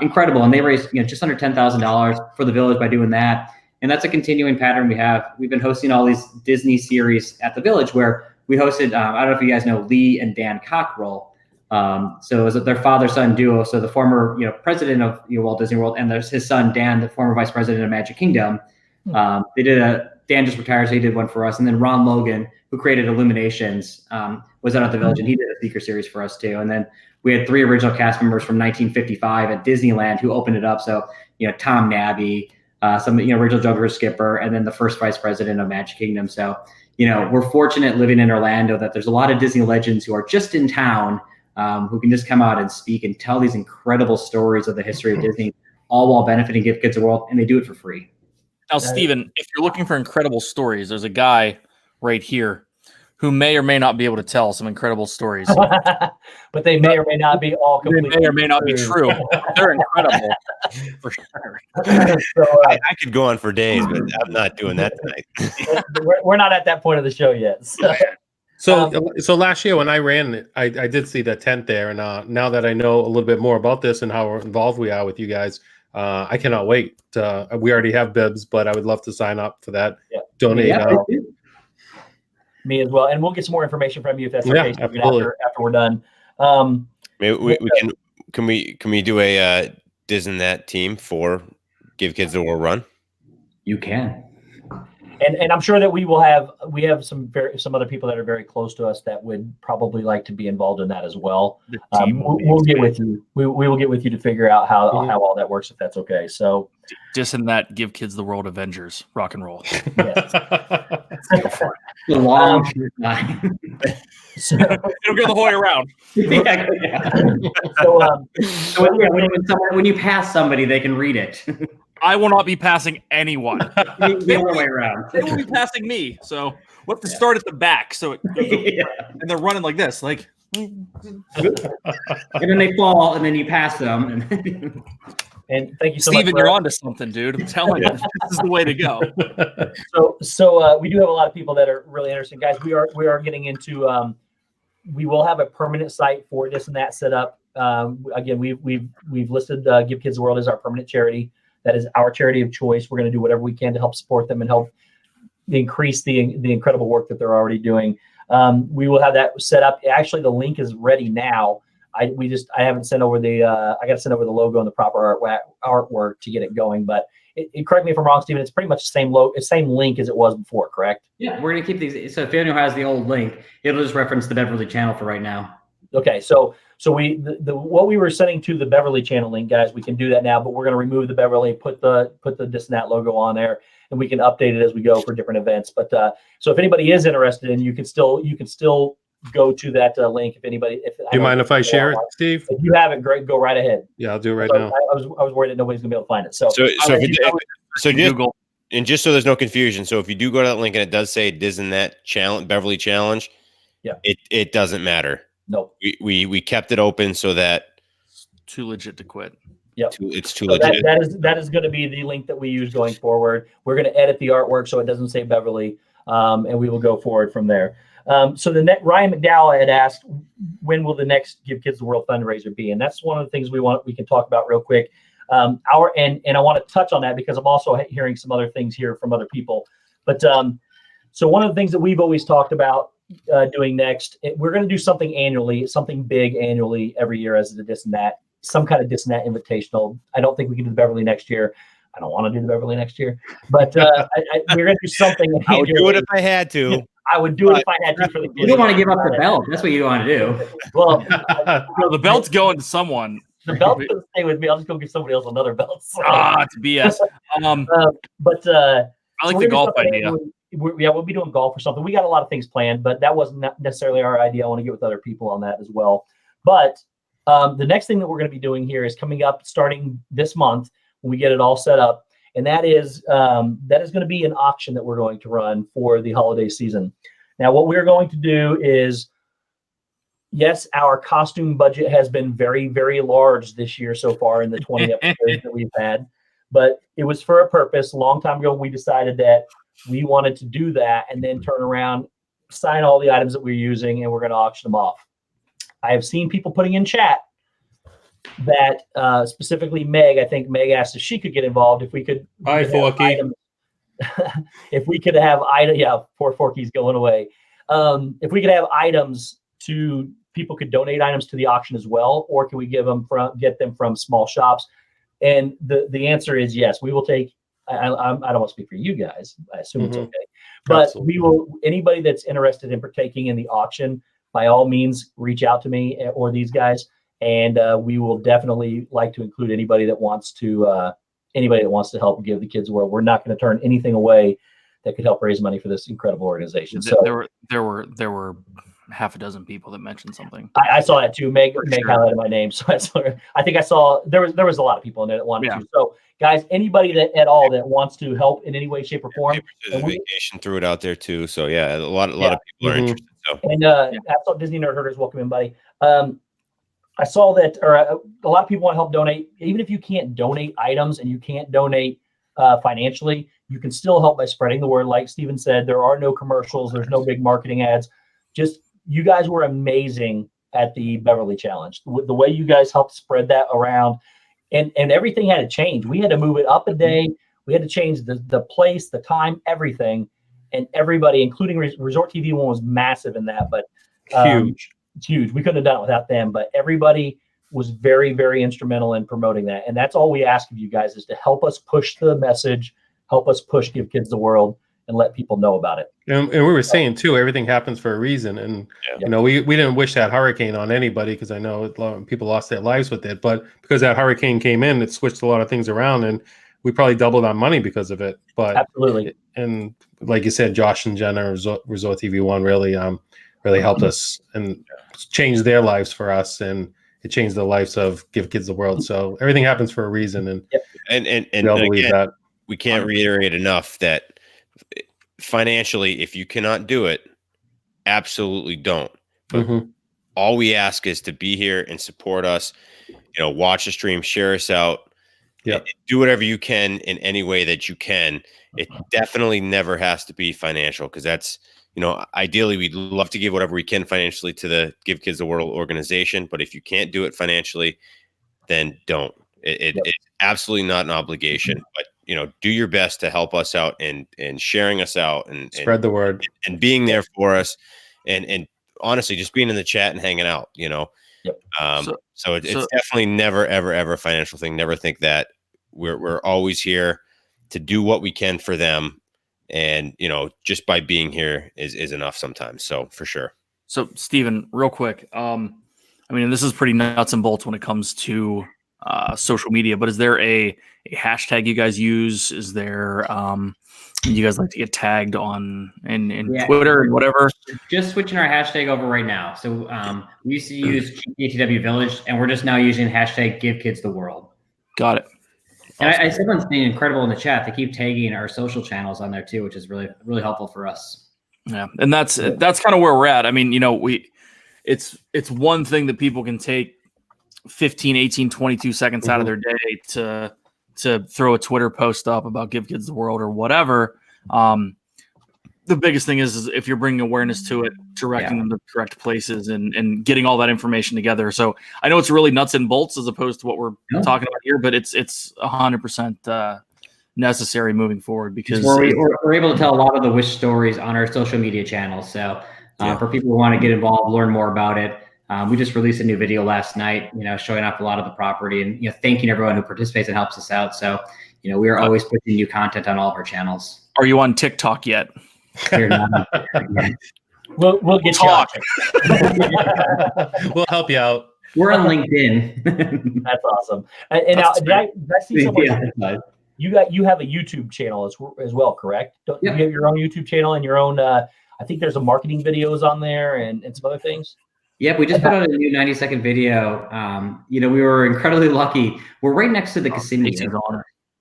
incredible. And they raised just under $10,000 for the village by doing that. And that's a continuing pattern we have. We've been hosting all these Disney series at the village where we hosted, I don't know if you guys know Lee and Dan Cockrell. So it was their father-son duo. So the former, president of Walt Disney World, and there's his son, Dan, the former vice president of Magic Kingdom. They did Dan just retired, so he did one for us. And then Ron Logan, who created Illuminations, was out at the village, and he did a speaker series for us too. And then we had 3 original cast members from 1955 at Disneyland who opened it up. So, Tom Nabby, some original Joker Skipper, and then the first vice president of Magic Kingdom. So, we're fortunate living in Orlando that there's a lot of Disney legends who are just in town, who can just come out and speak and tell these incredible stories of the history of Disney, all while benefiting Give Kids the World, and they do it for free. Now, Steven, if you're looking for incredible stories, there's a guy right here who may or may not be able to tell some incredible stories. But they may or may not be all completely They may or may not be true. They're incredible, for sure. So, I could go on for days, but I'm not doing that tonight. we're not at that point of the show yet. So last year when I ran, I did see the tent there, and now that I know a little bit more about this and how involved we are with you guys, I cannot wait. We already have bibs, but I would love to sign up for that. Yeah. Donate. Me as well, and we'll get some more information from you if that's okay. Absolutely. After we're done. Maybe can we do a DizneyDan team for Give Kids the World Run? You can. And I'm sure that we have some other people that are very close to us that would probably like to be involved in that as well. We'll get with you. We will get with you to figure out how all that works, if that's okay. So DizneyDan Give Kids the World Avengers, rock and roll. Yes. The long time. So, It'll go the whole way around. When you pass somebody, they can read it. I will not be passing anyone. The other way around. They will be passing me. So we'll have to start at the back. So it goes and they're running like this, like. And then they fall, and then you pass them. and thank you so Steven, much. you're onto something, dude. I'm telling you, this is the way to go. So we do have a lot of people that are really interested, guys. We are getting into. We will have a permanent site for this and that set up Again, we've listed Give Kids the World as our permanent charity. That is our charity of choice. We're going to do whatever we can to help support them and help increase the incredible work that they're already doing. We will have that set up. Actually, the link is ready now. I haven't sent over the I got to send over the logo and the proper artwork to get it going. But correct me if I'm wrong, Steven. It's pretty much the same link as it was before, correct? Yeah, we're gonna keep these. So if anyone has the old link, it'll just reference the Beverly channel for right now. Okay, so what we were sending to the Beverly channel link, guys, we can do that now. But we're going to remove the Beverly, put the DizneyDan logo on there, and we can update it as we go for different events. But so if anybody is interested, and you can still go to that link. If anybody, do you mind if I share it, Steve? If you have it, great, go right ahead. Yeah, I'll do it right now. I was worried that nobody's gonna be able to find it. So Google. And just so there's no confusion, so if you do go to that link and it does say DizneyDan challenge, Beverly challenge, yeah, it doesn't matter. No, we kept it open so that it's too legit to quit. Yep. It's too legit. That is going to be the link that we use going forward. We're going to edit the artwork so it doesn't say Beverly, and we will go forward from there. So Ryan McDowell had asked, when will the next Give Kids the World fundraiser be? And that's one of the things we can talk about real quick. And I want to touch on that because I'm also hearing some other things here from other people. But so one of the things that we've always talked about doing next, we're going to do something annually, something big annually every year as the DizneyDan, some kind of DizneyDan invitational. I don't think we can do the Beverly next year. I don't want to do the Beverly next year, but we're going to do something. I would do it if I had to. I would do it if I had to for the kids. You don't want to give up the belt. That's what you want to do. Well, no, the belt's going to someone. The belt doesn't stay with me. I'll just go give somebody else another belt. So. It's BS. I like the golf idea. We'll be doing golf or something. We got a lot of things planned, but that wasn't necessarily our idea. I want to get with other people on that as well. But the next thing that we're going to be doing here is coming up starting this month when we get it all set up. And that is going to be an auction that we're going to run for the holiday season. Now, what we're going to do is, yes, our costume budget has been very, very large this year so far in the 20 episodes that we've had. But it was for a purpose. A long time ago, we decided that we wanted to do that and then turn around, sign all the items that we're using, and we're going to auction them off. I have seen people putting in chat that specifically Meg, I think Meg asked if she could get involved, if we could. Hi, Forky. If we could have items, yeah, poor Forky's going away. If we could have items people could donate items to the auction as well, or can we get them from small shops? And the answer is yes. We will take. I don't want to speak for you guys. I assume it's okay, but Absolutely. we will. Anybody that's interested in partaking in the auction, by all means, reach out to me or these guys, and we will definitely like to include anybody that wants to help Give the Kids the World. We're not going to turn anything away that could help raise money for this incredible organization. So there were half a dozen people that mentioned something. I saw that too. Meg sure. highlighted my name, so I think I saw there was a lot of people in there that wanted to. So guys, anybody that wants to help in any way, shape, or form, vacation threw it out there too. So yeah, a lot of people are interested. So and I saw Disney Nerd Herders. Welcome in, buddy. I saw that, or a lot of people want to help donate. Even if you can't donate items and you can't donate financially, you can still help by spreading the word. Like Steven said, there are no commercials. There's no big marketing ads. Just you guys were amazing at the Beverly Challenge. The way you guys helped spread that around, and everything had to change. We had to move it up a day. We had to change the place, the time, everything, and everybody, including Resort TV one, was massive in that. But huge. It's huge. We couldn't have done it without them, but everybody was very, very instrumental in promoting that. And that's all we ask of you guys, is to help us push the message, help us push Give Kids the World, and let people know about it. And we were saying too, everything happens for a reason. And we didn't wish that hurricane on anybody, because I know a lot of people lost their lives with it. But because that hurricane came in, it switched a lot of things around, and we probably doubled our money because of it. But absolutely. And like you said, Josh and Jenna, Resort TV One, really helped us and changed their lives for us, and it changed the lives of Give Kids the World. So everything happens for a reason, and and believe that. We can't reiterate enough that financially, if you cannot do it, absolutely don't. But all we ask is to be here and support us. Watch the stream, share us out. Do whatever you can in any way that you can. It definitely never has to be financial, because that's ideally we'd love to give whatever we can financially to the Give Kids the World organization. But if you can't do it financially, then don't. It's absolutely not an obligation, but do your best to help us out and sharing us out and spread the word and being there for us and honestly just being in the chat and hanging out. So it's definitely never ever a financial thing. Never think that. We're always here to do what we can for them, and just by being here is enough sometimes. So for sure. So Steven, real quick, this is pretty nuts and bolts when it comes to social media, but is there a hashtag you guys use? Is there you guys like to get tagged on in Twitter and whatever? Just switching our hashtag over right now. So we used to use GTW Village, and we're just now using hashtag Give Kids the World. Got it. And I see everyone's being incredible in the chat. They keep tagging our social channels on there too, which is really, really helpful for us. Yeah, and that's kind of where we're at. I mean, it's one thing that people can take 15, 18, 22 seconds out of their day to throw a Twitter post up about Give Kids the World or whatever. The biggest thing is if you're bringing awareness to it, directing them to the correct places and getting all that information together. So I know it's really nuts and bolts as opposed to what we're talking about here, but it's 100% necessary moving forward because we're able to tell a lot of the wish stories on our social media channels. So for people who want to get involved, learn more about it, we just released a new video last night, showing off a lot of the property and thanking everyone who participates and helps us out. So we are always putting new content on all of our channels. Are you on TikTok yet? We're not on TikTok yet. We'll get talk. We'll help you out. We're on LinkedIn. That's awesome. And now, did I see someone? You have a YouTube channel as well, correct? You have your own YouTube channel and your own. I think there's some marketing videos on there and some other things. Yep, we just put out a new 90-second video. We were incredibly lucky. We're right next to the casino.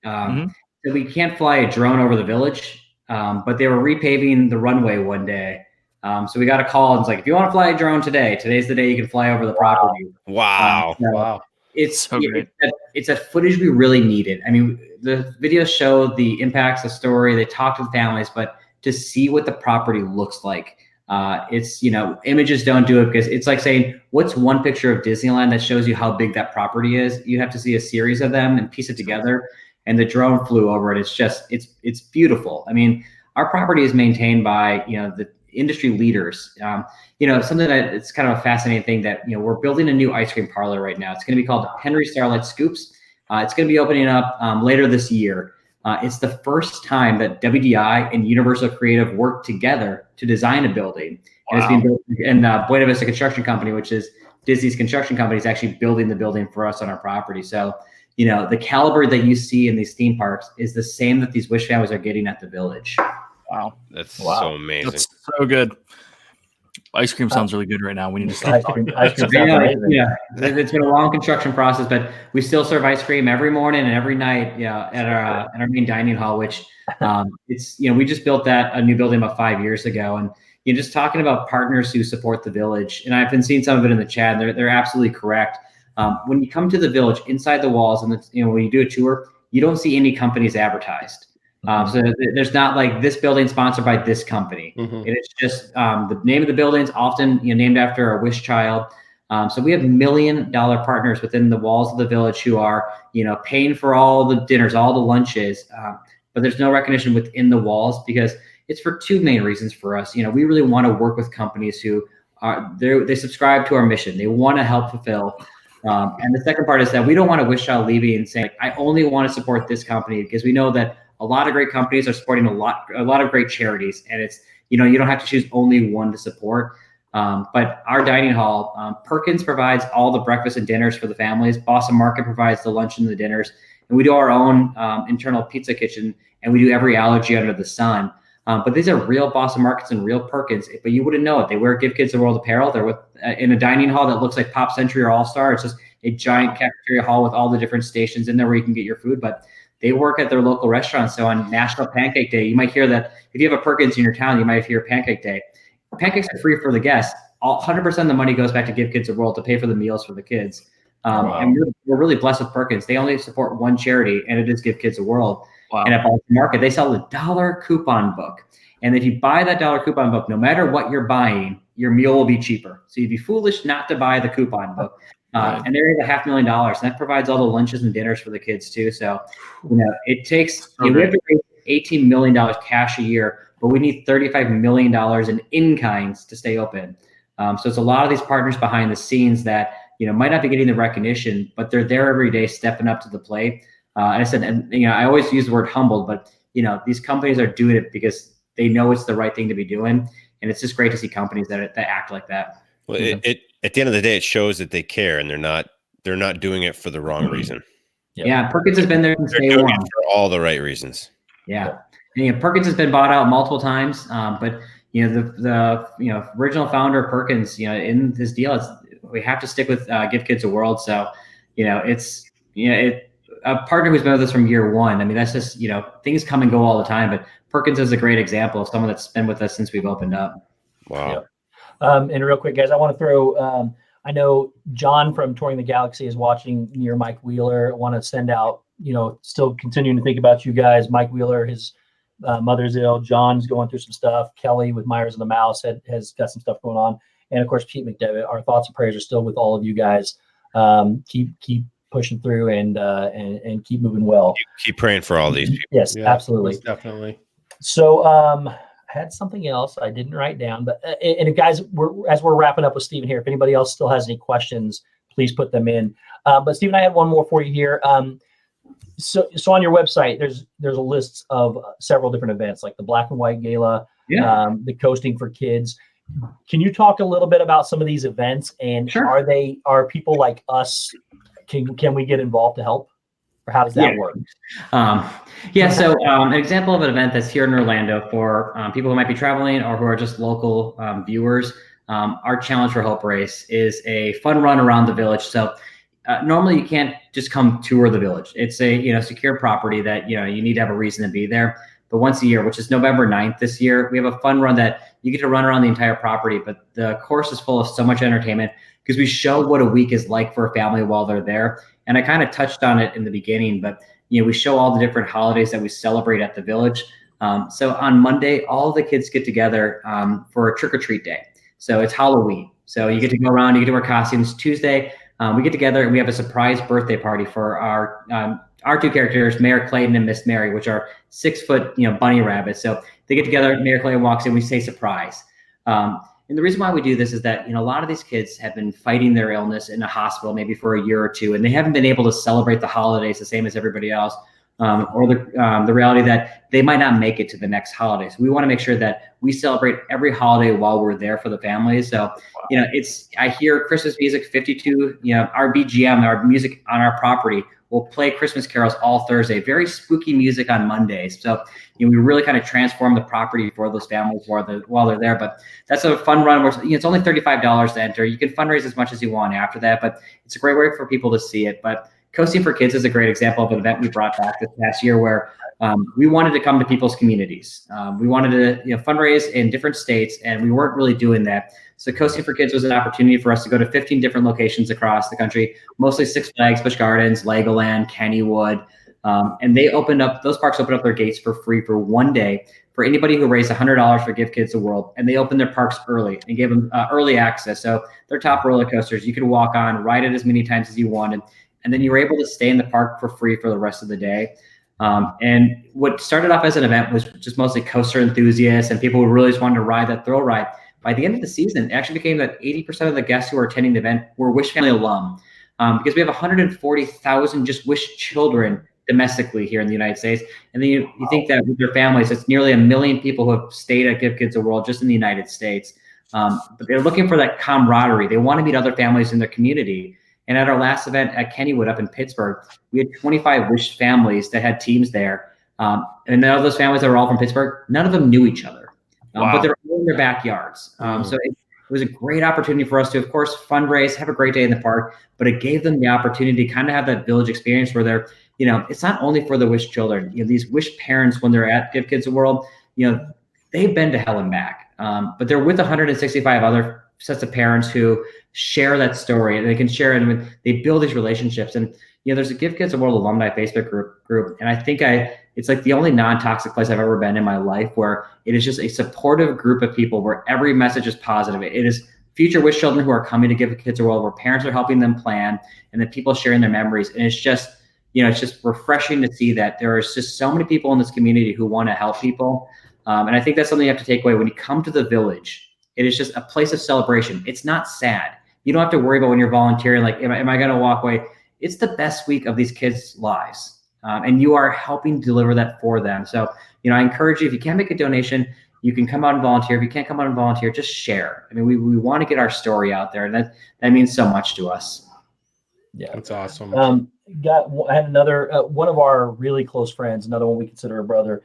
So we can't fly a drone over the village, but they were repaving the runway one day. So we got a call and it's like, if you want to fly a drone today's the day you can fly over the property. Wow. Wow. It's that footage we really needed. I mean, the videos show the impacts, the story, they talk to the families, but to see what the property looks like, images don't do it because it's like saying, what's one picture of Disneyland that shows you how big that property is? You have to see a series of them and piece it together. And the drone flew over it. It's beautiful. I mean, our property is maintained by, the industry leaders. Something that it's kind of a fascinating thing that, we're building a new ice cream parlor right now. It's going to be called Henry Starlight Scoops. It's going to be opening up later this year. It's the first time that WDI and Universal Creative worked together to design a building. And it's being built, and Buena Vista Construction Company, which is Disney's construction company, is actually building the building for us on our property. So, the caliber that you see in these theme parks is the same that these wish families are getting at the village. Wow. That's so amazing. That's so good. Ice cream sounds really good right now. We need to stop talking. Ice cream sounds amazing. Yeah, it's been a long construction process, but we still serve ice cream every morning and every night. At our main dining hall, which we just built a new building about 5 years ago, and just talking about partners who support the village. And I've been seeing some of it in the chat. They're absolutely correct. When you come to the village, inside the walls, and when you do a tour, you don't see any companies advertised. So there's not like this building sponsored by this company. It's just the name of the building's often named after a wish child. So we have $1 million partners within the walls of the village who are paying for all the dinners, all the lunches, but there's no recognition within the walls because it's for two main reasons for us. We really want to work with companies who they subscribe to our mission. They want to help fulfill. And the second part is that we don't want a wish child leaving and saying, I only want to support this company, because we know that a lot of great companies are supporting a lot of great charities, and it's, you don't have to choose only one to support. But our dining hall, Perkins provides all the breakfast and dinners for the families. Boston Market provides the lunch and the dinners, and we do our own internal pizza kitchen, and we do every allergy under the sun. But these are real Boston Markets and real Perkins, but you wouldn't know it. They wear Give Kids the World apparel. They're in a dining hall that looks like Pop Century or All Star. It's just a giant cafeteria hall with all the different stations in there where you can get your food, but they work at their local restaurants. So on National Pancake Day, you might hear that if you have a Perkins in your town, you might hear Pancake Day. Pancakes are free for the guests. 100% of the money goes back to Give Kids the World to pay for the meals for the kids. And we're really blessed with Perkins. They only support one charity, and it is Give Kids the World. And at Boston Market, they sell a $1 coupon book. And if you buy that $1 coupon book, no matter what you're buying, your meal will be cheaper. So you'd be foolish not to buy the coupon book. And they're at $500,000. And that provides all the lunches and dinners for the kids too. So, it takes, we have to raise $18 million cash a year, but we need $35 million in in-kinds to stay open. So it's a lot of these partners behind the scenes that, might not be getting the recognition, but they're there every day stepping up to the plate. And I said, I always use the word humbled, but, these companies are doing it because they know it's the right thing to be doing. And it's just great to see companies that act like that. Well, it at the end of the day, it shows that they care, and they're not doing it for the wrong reason. Yeah, Perkins has been there since day one for all the right reasons. Yeah, and, Perkins has been bought out multiple times, but the original founder of Perkins, in this deal, we have to stick with Give Kids a World. So, it's a partner who's been with us from year one. I mean, that's just things come and go all the time, but Perkins is a great example of someone that's been with us since we've opened up. Wow. Yeah. And real quick, guys, I want to throw. I know John from Touring the Galaxy is watching near Mike Wheeler. I want to send out, still continuing to think about you guys. Mike Wheeler, his mother's ill. John's going through some stuff. Kelly with Myers and the Mouse has got some stuff going on. And of course, Pete McDevitt. Our thoughts and prayers are still with all of you guys. Keep pushing through and keep moving well. Keep praying for all these people. Yes, absolutely. Definitely. So I had something else I didn't write down, but and guys, as we're wrapping up with Steven here, if anybody else still has any questions, please put them in. But Steven, I had one more for you here. So on your website, there's a list of several different events, like the Black and White Gala, the Coasting for Kids. Can you talk a little bit about some of these events, and Sure. are people like us? Can we get involved to help, or how does that work? So an example of an event that's here in Orlando for people who might be traveling or who are just local viewers. Our Challenge for Hope race is a fun run around the village. So normally you can't just come tour the village. It's a secure property that you need to have a reason to be there. But once a year, which is November 9th this year, we have a fun run that you get to run around the entire property. But the course is full of so much entertainment because we show what a week is like for a family while they're there. And I kind of touched on it in the beginning, but we show all the different holidays that we celebrate at the village. So on Monday, all the kids get together for a trick-or-treat day. So it's Halloween. So you get to go around, you get to wear costumes. Tuesday, we get together and we have a surprise birthday party for our two characters, Mayor Clayton and Miss Mary, which are 6-foot, bunny rabbits. So they get together, Mayor Clayton walks in, we say surprise. And the reason why we do this is that, a lot of these kids have been fighting their illness in a hospital maybe for a year or two, and they haven't been able to celebrate the holidays the same as everybody else, or the reality that they might not make it to the next holiday. So we want to make sure that we celebrate every holiday while we're there for the families. So, I hear Christmas music 52, our BGM, our music on our property will play Christmas carols all Thursday, very spooky music on Mondays. So, we really kind of transform the property for those families while they're there. But that's a fun run where it's only $35 to enter. You can fundraise as much as you want after that, but it's a great way for people to see it. But Coasting for Kids is a great example of an event we brought back this past year where we wanted to come to people's communities. We wanted to fundraise in different states, and we weren't really doing that. So Coasting for Kids was an opportunity for us to go to 15 different locations across the country, mostly Six Flags, Busch Gardens, Legoland, Kennywood. And those parks opened up their gates for free for one day for anybody who raised $100 for Give Kids a World. And they opened their parks early and gave them early access. So their top roller coasters, you could walk on, ride it as many times as you wanted. And then you were able to stay in the park for free for the rest of the day. And what started off as an event was just mostly coaster enthusiasts and people who really just wanted to ride that thrill ride. By the end of the season, it actually became that 80% of the guests who were attending the event were Wish Family alum. Because we have 140,000 just Wish children domestically here in the United States. And then you think that with their families, it's nearly 1 million people who have stayed at Give Kids a World just in the United States. But they're looking for that camaraderie. They want to meet other families in their community. And at our last event at Kennywood up in Pittsburgh, we had 25 Wish families that had teams there. And none of those families that were all from Pittsburgh, none of them knew each other. But they're all in their backyards. So it was a great opportunity for us to, of course, fundraise, have a great day in the park, but it gave them the opportunity to kind of have that village experience where they're, it's not only for the Wish children. These Wish parents, when they're at Give Kids a World, they've been to hell and back. But they're with 165 other sets of parents who share that story, and they can share it, and they build these relationships. And there's a Give Kids a World alumni Facebook group, and I think I It's like the only non-toxic place I've ever been in my life, where it is just a supportive group of people where every message is positive. It is future wish children who are coming to give kids a world, where parents are helping them plan, and then people sharing their memories. And it's just, it's just refreshing to see that there are just so many people in this community who want to help people. And I think that's something you have to take away when you come to the village. It is just a place of celebration. It's not sad. You don't have to worry about when you're volunteering, like, am I going to walk away? It's the best week of these kids' lives. And you are helping deliver that for them. So, I encourage you, if you can't make a donation, you can come out and volunteer. If you can't come out and volunteer, just share. I mean, we want to get our story out there, and that means so much to us. Yeah, that's awesome. I had another one of our really close friends, another one we consider a brother.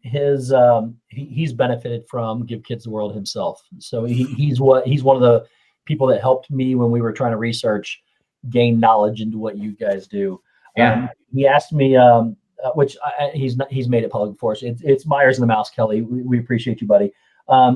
He's benefited from Give Kids the World himself. So he's one of the people that helped me when we were trying to research, gain knowledge into what you guys do. Yeah. He asked me, he's made it public for us. It's Myers and the Mouse, Kelly. We appreciate you, buddy.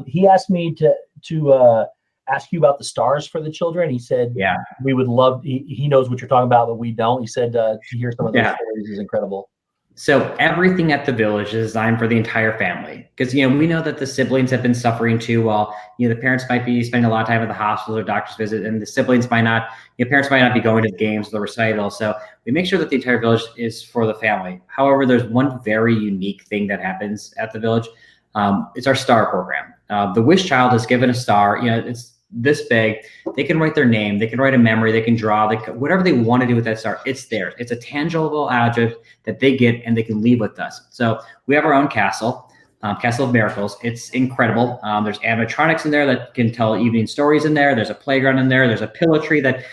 He asked me to ask you about the stars for the children. He said, yeah, we would love, he knows what you're talking about, but we don't. He said, to hear some of those stories is incredible. So everything at the village is designed for the entire family, because we know that the siblings have been suffering too, while the parents might be spending a lot of time at the hospital or doctor's visit, and the siblings might not, parents might not be going to the games or the recital. So we make sure that the entire village is for the family. However, there's one very unique thing that happens at the village. It's our star program. The Wish Child is given a star. It's this big. They can write their name, they can write a memory, they can draw, whatever they want to do with that star, it's theirs. It's a tangible object that they get and they can leave with us. So we have our own castle, Castle of Miracles. It's incredible. There's animatronics in there that can tell evening stories in there. There's a playground in there. There's a pillow tree that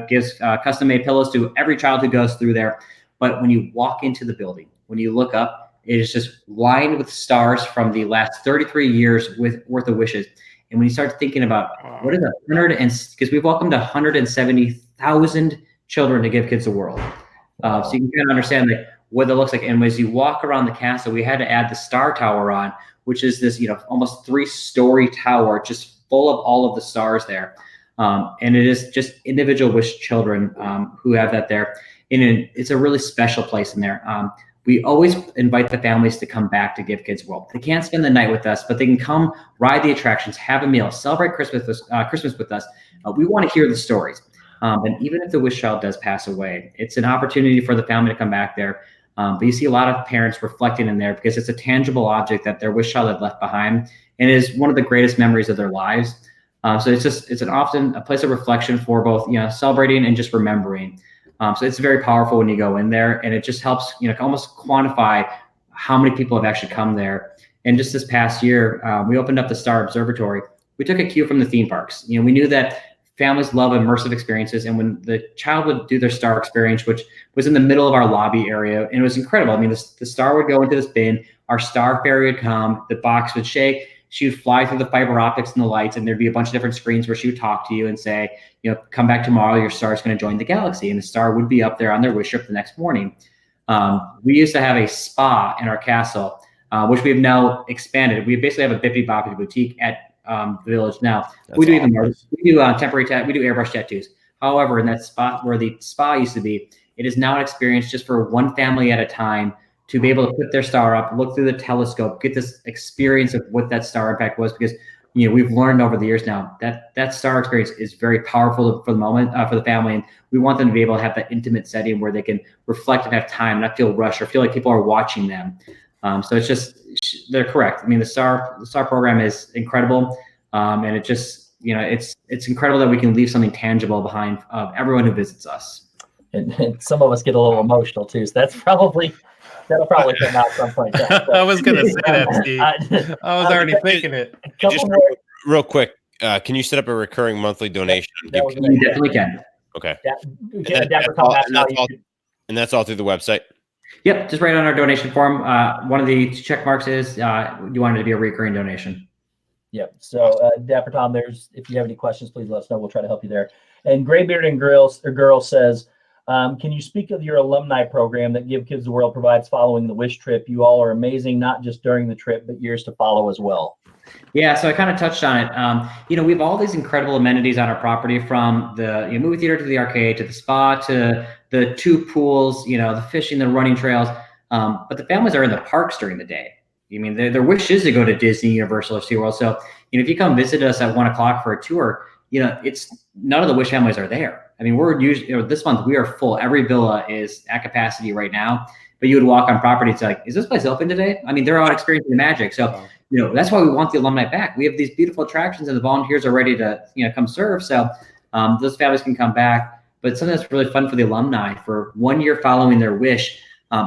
gives custom-made pillows to every child who goes through there. But when you walk into the building, when you look up, it is just lined with stars from the last 33 years worth of wishes. And when you start thinking about what is because we've welcomed 170,000 children to Give Kids the World. So you can kind of understand what it looks like. And as you walk around the castle, we had to add the Star Tower on, which is this, almost 3-story tower, just full of all of the stars there. And it is just individual wish children who have that there. And it's a really special place in there. We always invite the families to come back to Give Kids World. They can't spend the night with us, but they can come ride the attractions, have a meal, celebrate Christmas with us. We want to hear the stories. And even if the wish child does pass away, it's an opportunity for the family to come back there. But you see a lot of parents reflecting in there, because it's a tangible object that their wish child had left behind, and is one of the greatest memories of their lives. So it's often a place of reflection for both, celebrating and just remembering. So it's very powerful when you go in there, and it just helps, almost quantify how many people have actually come there. And just this past year, we opened up the Star Observatory. We took a cue from the theme parks. We knew that families love immersive experiences, and when the child would do their star experience, which was in the middle of our lobby area, and it was incredible. I mean, the star would go into this bin, our star fairy would come, the box would shake, she would fly through the fiber optics and the lights, and there'd be a bunch of different screens where she would talk to you and say, come back tomorrow, your star is going to join the galaxy. And the star would be up there on their wish trip the next morning. We used to have a spa in our castle, which we have now expanded. We basically have a Bippy Boppy boutique at the village now. We do even more. We do temporary we do airbrush tattoos. However, in that spot where the spa used to be, it is now an experience just for one family at a time, to be able to put their star up, look through the telescope, get this experience of what that star impact was. Because we've learned over the years now that star experience is very powerful for the moment, for the family, and we want them to be able to have that intimate setting where they can reflect and have time, not feel rushed or feel like people are watching them. So it's just, they're correct. I mean, the star program is incredible, and it just it's incredible that we can leave something tangible behind everyone who visits us. And some of us get a little emotional too. So that'll probably come out at some point. I was going to say that, Steve. I was already thinking it. Just real quick, can you set up a recurring monthly donation? You definitely can. Okay. And that's all through the website? Yep, just right on our donation form. One of the check marks is you want it to be a recurring donation. Yep. So, Dapper Tom, if you have any questions, please let us know. We'll try to help you there. And Graybeard and Girl says, can you speak of your alumni program that Give Kids the World provides following the Wish trip? You all are amazing, not just during the trip, but years to follow as well. Yeah, so I kind of touched on it. We have all these incredible amenities on our property, from the movie theater to the arcade to the spa to the 2 pools, the fishing, the running trails. But the families are in the parks during the day. I mean, their wish is to go to Disney, Universal, or SeaWorld. So, if you come visit us at 1 o'clock for a tour, it's none of the wish families are there. I mean, we're usually, this month we are full. Every villa is at capacity right now. But you would walk on property, it's like, is this place open today? I mean, they're out experiencing the magic. So, that's why we want the alumni back. We have these beautiful attractions and the volunteers are ready to, come serve. So those families can come back. But something that's really fun for the alumni for 1 year following their wish.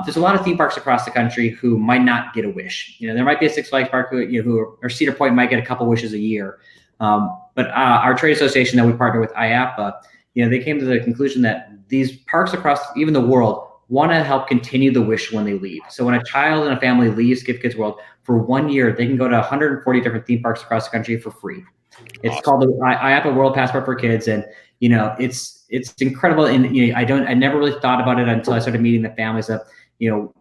There's a lot of theme parks across the country who might not get a wish. There might be a Six Flags park or Cedar Point might get a couple wishes a year. But our trade association that we partner with, IAPA, they came to the conclusion that these parks across even the world want to help continue the wish when they leave. So when a child and a family leaves Gift Kids World for 1 year, they can go to 140 different theme parks across the country for free. It's called the IAPA World Passport for Kids, and it's incredible. And I never really thought about it until I started meeting the families of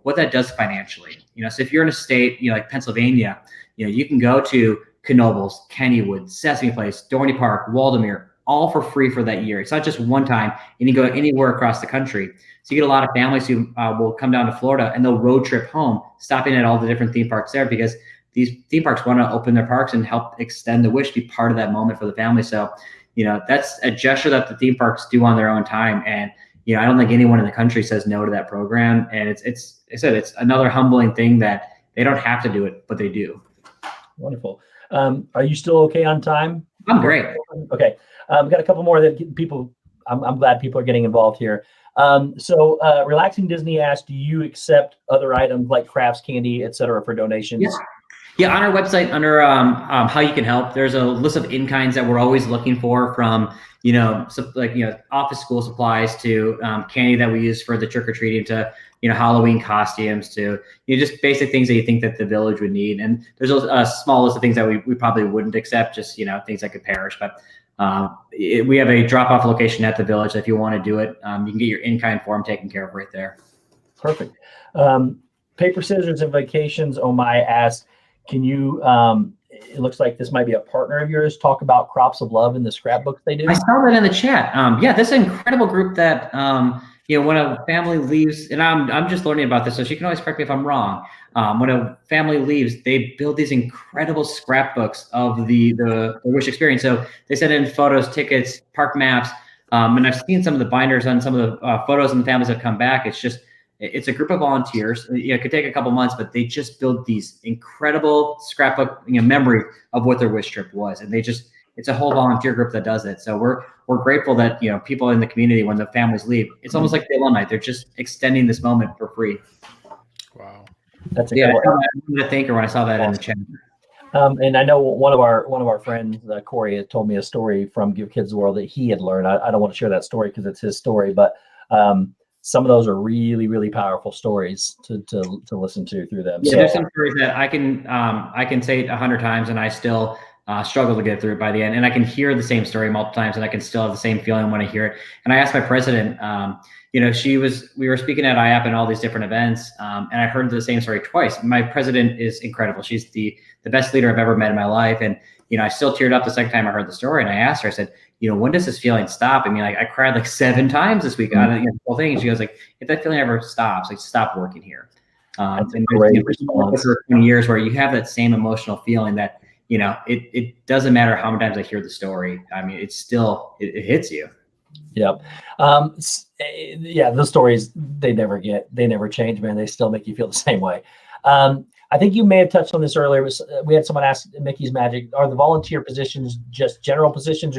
what that does financially. So if you're in a state like Pennsylvania, you can go to Knoebels, Kennywood, Sesame Place, Dorney Park, Waldemere, all for free for that year. It's not just one time, and you go anywhere across the country. So you get a lot of families who will come down to Florida and they'll road trip home, stopping at all the different theme parks there because these theme parks want to open their parks and help extend the wish, be part of that moment for the family. So, that's a gesture that the theme parks do on their own time. And, I don't think anyone in the country says no to that program. And it's another humbling thing that they don't have to do it, but they do. Wonderful. Are you still okay on time? I'm great. Okay. We've got a couple more that people, I'm glad people are getting involved here. So Relaxing Disney asked, do you accept other items like crafts, candy, et cetera, for donations? Yeah, on our website under how you can help, there's a list of in-kinds that we're always looking for, from office school supplies to candy that we use for the trick-or-treating to Halloween costumes to just basic things that you think that the village would need. And there's a small list of things that we probably wouldn't accept, just things that could perish. But we have a drop-off location at the village. If you want to do it, you can get your in-kind form taken care of right there. Perfect. Paper, Scissors, and Vacations. Oh my, asked, can you? It looks like this might be a partner of yours. Talk about Crops of Love and the scrapbooks they do. I saw that in the chat. Yeah, this is an incredible group that when a family leaves, and I'm just learning about this, so she can always correct me if I'm wrong. When a family leaves, they build these incredible scrapbooks of the wish experience. So they send in photos, tickets, park maps, and I've seen some of the binders on some of the photos and the families that come back. It's a group of volunteers. It could take a couple months, but they just build these incredible scrapbook memory of what their wish trip was, and it's a whole volunteer group that does it. So we're grateful that people in the community, when the families leave, it's almost like the alumni. They're just extending this moment for free. Wow, that's I wanted to thank her when I saw that in the chat. And I know one of our friends, Corey, had told me a story from Give Kids World that he had learned. I don't want to share that story because it's his story, but some of those are really, really powerful stories to listen to through them. Yeah, there's some stories that I can say it 100 times and I still struggle to get through it by the end. And I can hear the same story multiple times and I can still have the same feeling when I hear it. And I asked my president, we were speaking at IAP and all these different events, and I heard the same story twice. My president is incredible. She's the best leader I've ever met in my life. And, I still teared up the second time I heard the story. And I asked her, I said, when does this feeling stop? I mean, I cried like 7 times this week on the whole thing. And she goes like, if that feeling ever stops, stop working here. That's a great response. For 20 years where you have that same emotional feeling that, it doesn't matter how many times I hear the story. I mean, it's still, it hits you. Yep. Those stories, they never change, man. They still make you feel the same way. I think you may have touched on this earlier. We had someone ask Mickey's Magic, are the volunteer positions just general positions,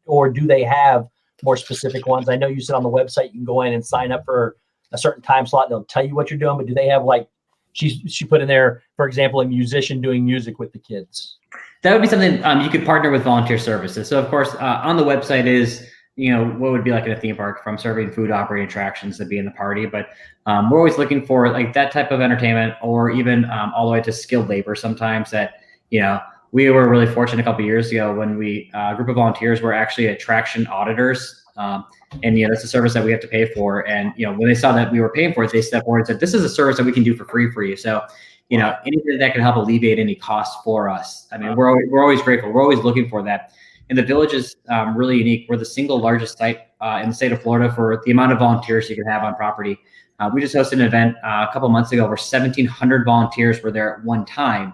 or do they have more specific ones? I know you said on the website you can go in and sign up for a certain time slot and they'll tell you what you're doing, but do they have, like, she put in there, for example, a musician doing music with the kids? That would be something you could partner with volunteer services. So of course, on the website is what would be like in a theme park, from serving food, operating attractions to be in the party. But we're always looking for like that type of entertainment, or even all the way to skilled labor sometimes that, we were really fortunate a couple of years ago when a group of volunteers were actually attraction auditors. And that's a service that we have to pay for. And, when they saw that we were paying for it, they stepped forward and said, this is a service that we can do for free for you. So, anything that can help alleviate any costs for us. I mean, we're always grateful. We're always looking for that. And the village is really unique. We're the single largest site in the state of Florida for the amount of volunteers you can have on property. We just hosted an event a couple months ago where 1,700 volunteers were there at one time.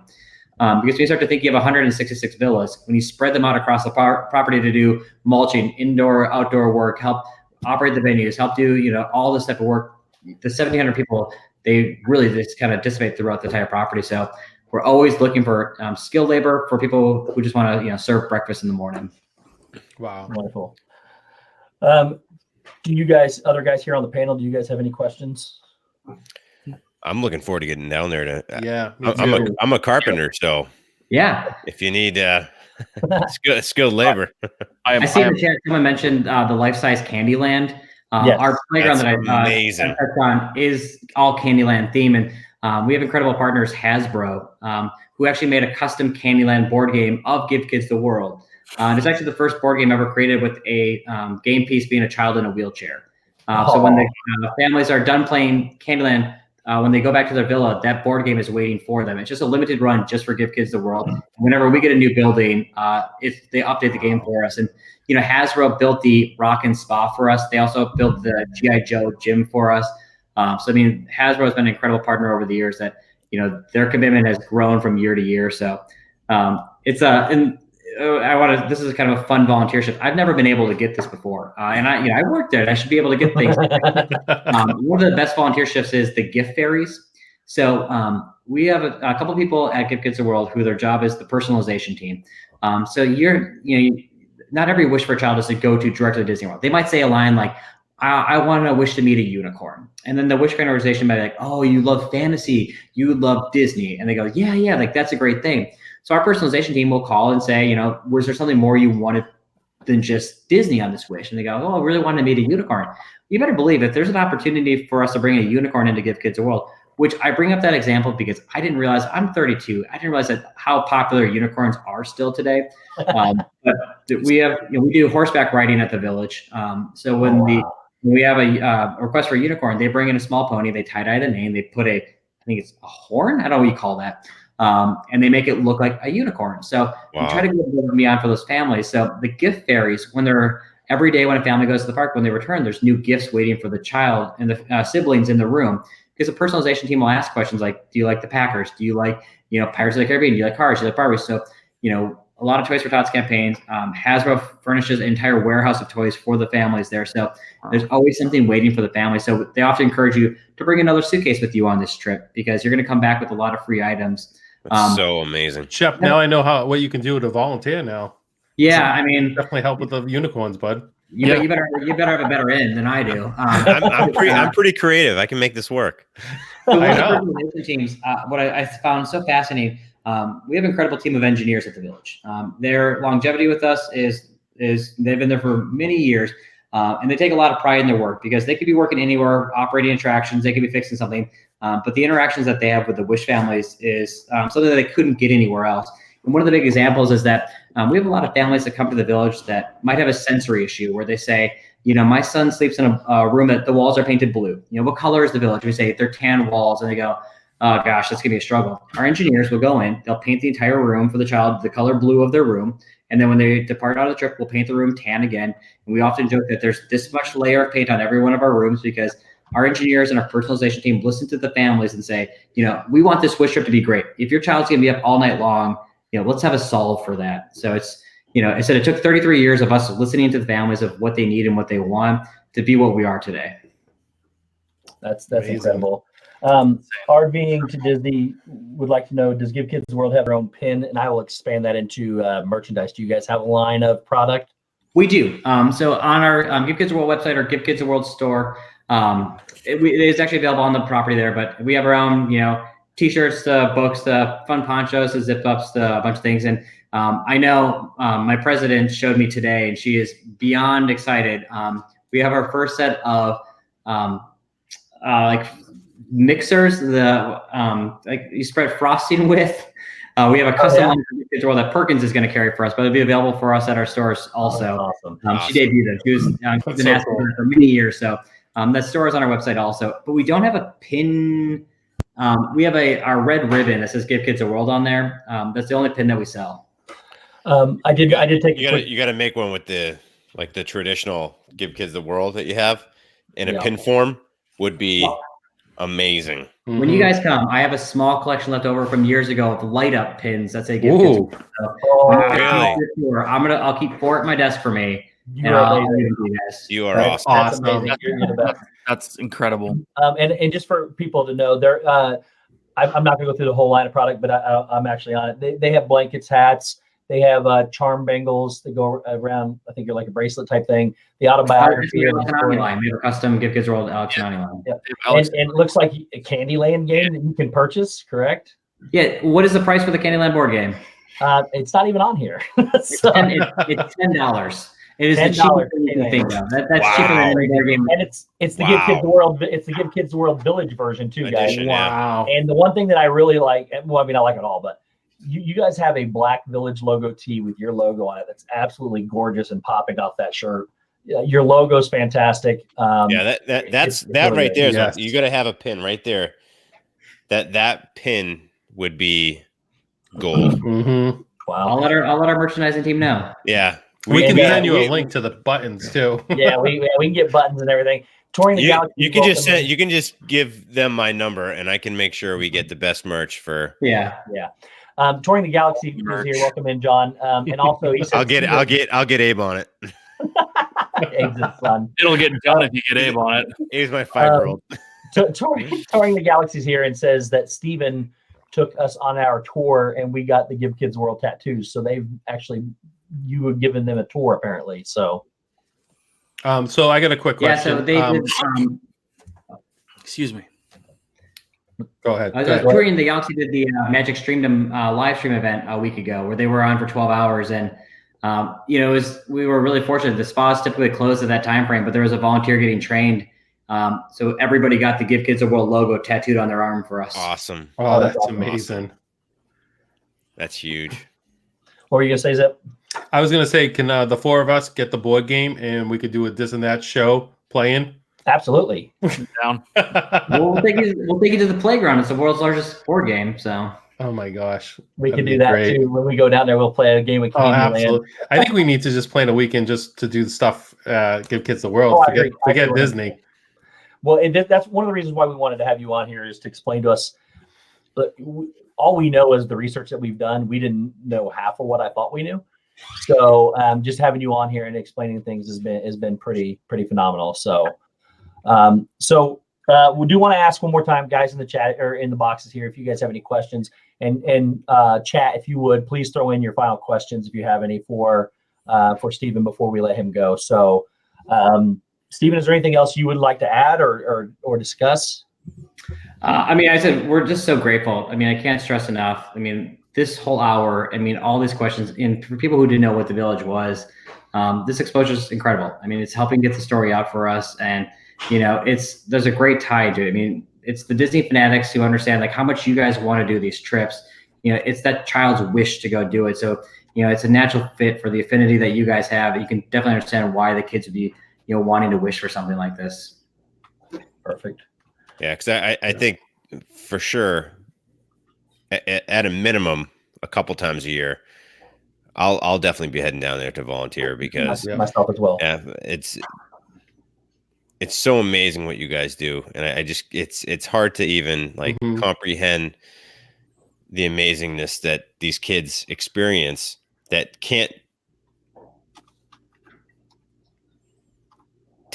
Because when you start to think you have 166 villas, when you spread them out across the property to do mulching, indoor, outdoor work, help operate the venues, help do, all this type of work, the 1,700 people, they really just kind of dissipate throughout the entire property. So we're always looking for skilled labor for people who just want to, serve breakfast in the morning. Wow. Wonderful. Do you guys, other guys here on the panel, do you guys have any questions? I'm looking forward to getting down there. Yeah. I'm a carpenter, so yeah. if you need skilled labor, I see in the chat someone mentioned the life-size Candyland. Yes. Our playground that amazing. I touched on is all Candyland theme, and we have incredible partners, Hasbro, who actually made a custom Candyland board game of Give Kids the World. It's actually the first board game ever created with a game piece being a child in a wheelchair. So when the families are done playing Candyland, when they go back to their villa, that board game is waiting for them. It's just a limited run just for Give Kids the World. Whenever we get a new building, if they update the game for us. And, Hasbro built the Rockin' Spa for us. They also built the G.I. Joe gym for us. Hasbro has been an incredible partner over the years that, their commitment has grown from year to year. So this is kind of a fun volunteership. I've never been able to get this before. And I worked there and I should be able to get things. One of the best volunteer shifts is the gift fairies. So we have a couple people at Give Kids the World who their job is the personalization team. So not every wish for a child is to go to directly to Disney World. They might say a line like, I want to wish to meet a unicorn. And then the wish grant organization might be like, oh, you love fantasy, you love Disney. And they go, yeah, like that's a great thing. So our personalization team will call and say, was there something more you wanted than just Disney on this wish? And they go, oh, I really wanted to meet a unicorn. You better believe if there's an opportunity for us to bring a unicorn in to Give Kids the World, which I bring up that example because I didn't realize, I'm 32. I didn't realize how popular unicorns are still today. But we do horseback riding at the village. So when we have a request for a unicorn, they bring in a small pony, they tie-dye the name, they put I think it's a horn. I don't know what you call that. And they make it look like a unicorn. So we try to go above and beyond for those families. So the gift fairies, every day when a family goes to the park, when they return, there's new gifts waiting for the child and the siblings in the room. Because the personalization team will ask questions like, do you like the Packers? Do you like, Pirates of the Caribbean? Do you like cars? Do you like Barbies? So, a lot of Toys for Tots campaigns. Hasbro furnishes an entire warehouse of toys for the families there. So there's always something waiting for the family. So they often encourage you to bring another suitcase with you on this trip because you're going to come back with a lot of free items. That's so amazing. Shep, now I know what you can do to volunteer now. Yeah, definitely help with the unicorns, bud. You better have a better end than I do. I'm pretty creative. I can make this work. So I know. Teams, what I found so fascinating, we have an incredible team of engineers at the village. Their longevity with us is they've been there for many years, and they take a lot of pride in their work because they could be working anywhere, operating attractions, they could be fixing something, but the interactions that they have with the Wish families is something that they couldn't get anywhere else. And one of the big examples is that we have a lot of families that come to the village that might have a sensory issue where they say, my son sleeps in a room that the walls are painted blue. What color is the village? We say they're tan walls, and they go, oh gosh, that's gonna be a struggle. Our engineers will go in, they'll paint the entire room for the child the color blue of their room, and then when they depart out of the trip, we'll paint the room tan again. And we often joke that there's this much layer of paint on every one of our rooms because our engineers and our personalization team listen to the families and say, we want this wish trip to be great. If your child's gonna be up all night long, let's have a solve for that. So it's, I said it took 33 years of us listening to the families of what they need and what they want to be what we are today. That's incredible. RVing to Disney would like to know, does Give Kids the World have their own pin? And I will expand that into merchandise. Do you guys have a line of product? We do. So on our Give Kids the World website or Give Kids the World store, it is actually available on the property there, but we have our own, T-shirts, books, fun ponchos, zip ups, a bunch of things. And I know my president showed me today, and she is beyond excited. We have our first set of like mixers, like you spread frosting with. We have a custom line for Kids World that Perkins is going to carry for us, but it'll be available for us at our stores also. Awesome. She debuted them. She was been asking for many years, so that store is on our website also. But we don't have a pin. We have our red ribbon that says "Give Kids the World" on there. That's the only pin that we sell. I did take. You got to make one with the traditional "Give Kids the World" that you have in a pin form would be Amazing. When you guys come, I have a small collection left over from years ago of light up pins that say "Give Kids World." So Really? I'll keep 4 at my desk for me, You and are I'll amazing. give them to you guys. You are That's awesome. amazing. You're the best. That's incredible. And just for people to know, they're I'm not going to go through the whole line of product, but I'm actually on it. They have blankets, hats. They have charm bangles that go around. I think you're like a bracelet type thing. The autobiography. Line. We have a custom Give Kids World Alex line. Yeah. And it looks like a Candyland game that you can purchase, correct? Yeah. What is the price for the Candyland board game? It's not even on here. It's $10. It is the cheapest thing you can think of. That's cheaper than any board game. And it's the Give Kids World. It's the Give Kids World Village version too, guys. Edition, Wow. And the one thing that I really like, well, I mean, I like it all, but you guys have a Black Village logo tee with your logo on it. That's absolutely gorgeous and popping off that shirt. Your logo is fantastic. Yeah, that's really right there. Yes. You got to have a pin right there. That pin would be gold. Mm-hmm. Wow. I'll let our merchandising team know. Yeah, We can Yeah, send you a link to the buttons too. Yeah, we can get buttons and everything. Touring the Galaxy. You can just you can just give them my number, and I can make sure we get the best merch for. Yeah. Touring the Galaxy is here. Welcome in, John. And also, he said, I'll get Abe on it. Abe's his son. It'll get done if you get Abe on it. He's my 5-year-old. Touring the Galaxy's here and says that Steven took us on our tour and we got the Give Kids World tattoos. So they've actually, you have given them a tour apparently. So, So I got a quick question. Yeah. So they did. Excuse me. Go ahead. Touring the Galaxy did the Magic Streamdom live stream event a week ago, where they were on for 12 hours, and we were really fortunate. The spas typically closed at that time frame, but there was a volunteer getting trained, so everybody got the Give Kids a World logo tattooed on their arm for us. Awesome. Oh, that's awesome. amazing. That's huge. what were you gonna say, Zip? I was gonna say, can the 4 of us get the board game and we could do a this and that show playing? Absolutely. Down. We'll take you to the playground. It's the world's largest board game. So. Oh my gosh. We That'd can do be that great. too. When we go down there, we'll play a game of Oh, Candyland. absolutely. I think we need to just plan a weekend just to do the stuff, Give Kids the World. Oh, I agree. Forget I agree. Disney. Well, and that's one of the reasons why we wanted to have you on here, is to explain to us. But all we know is the research that we've done. We didn't know half of what I thought we knew. So just having you on here and explaining things has been pretty phenomenal. So we do want to ask one more time, guys, in the chat or in the boxes here, if you guys have any questions, and chat, if you would, please throw in your final questions if you have any for Steven before we let him go. So, Steven, is there anything else you would like to add or discuss? I said we're just so grateful. I can't stress enough. This whole hour, all these questions, and for people who didn't know what the Village was, this exposure is incredible. It's helping get the story out for us, and there's a great tide to it. It's the Disney fanatics who understand like how much you guys want to do these trips. It's that child's wish to go do it. So it's a natural fit for the affinity that you guys have. You can definitely understand why the kids would be wanting to wish for something like this. Perfect. Yeah, because I think for sure, at a minimum, a couple times a year, I'll definitely be heading down there to volunteer, because myself as well. Yeah, it's so amazing what you guys do, and I just it's hard to even comprehend the amazingness that these kids experience that can't.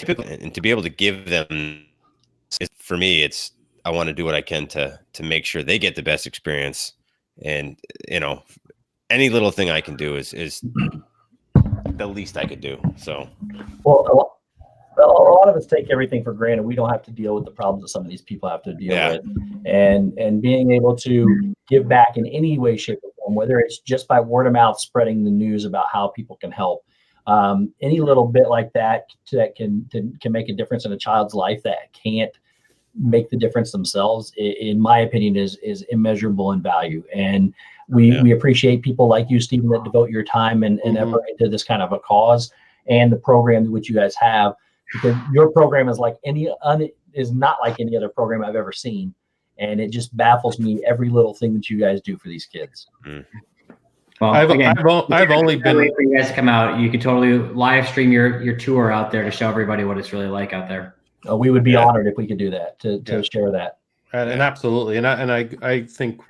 And to be able to give them, for me, I want to do what I can to make sure they get the best experience, and any little thing I can do is the least I could do. So, well, a lot of us take everything for granted. We don't have to deal with the problems that some of these people have to deal with, and being able to give back in any way, shape, or form, whether it's just by word of mouth, spreading the news about how people can help. Any little bit like that can make a difference in a child's life that can't make the difference themselves, in my opinion, is immeasurable in value. And we appreciate people like you, Steven, that devote your time and effort into this kind of a cause, and the program which you guys have, because your program is not like any other program I've ever seen. And it just baffles me, every little thing that you guys do for these kids. Well, I've only been wait for you guys to come out. You could totally live stream your tour out there to show everybody what it's really like out there. We would be honored if we could do that to share that. And absolutely, and I think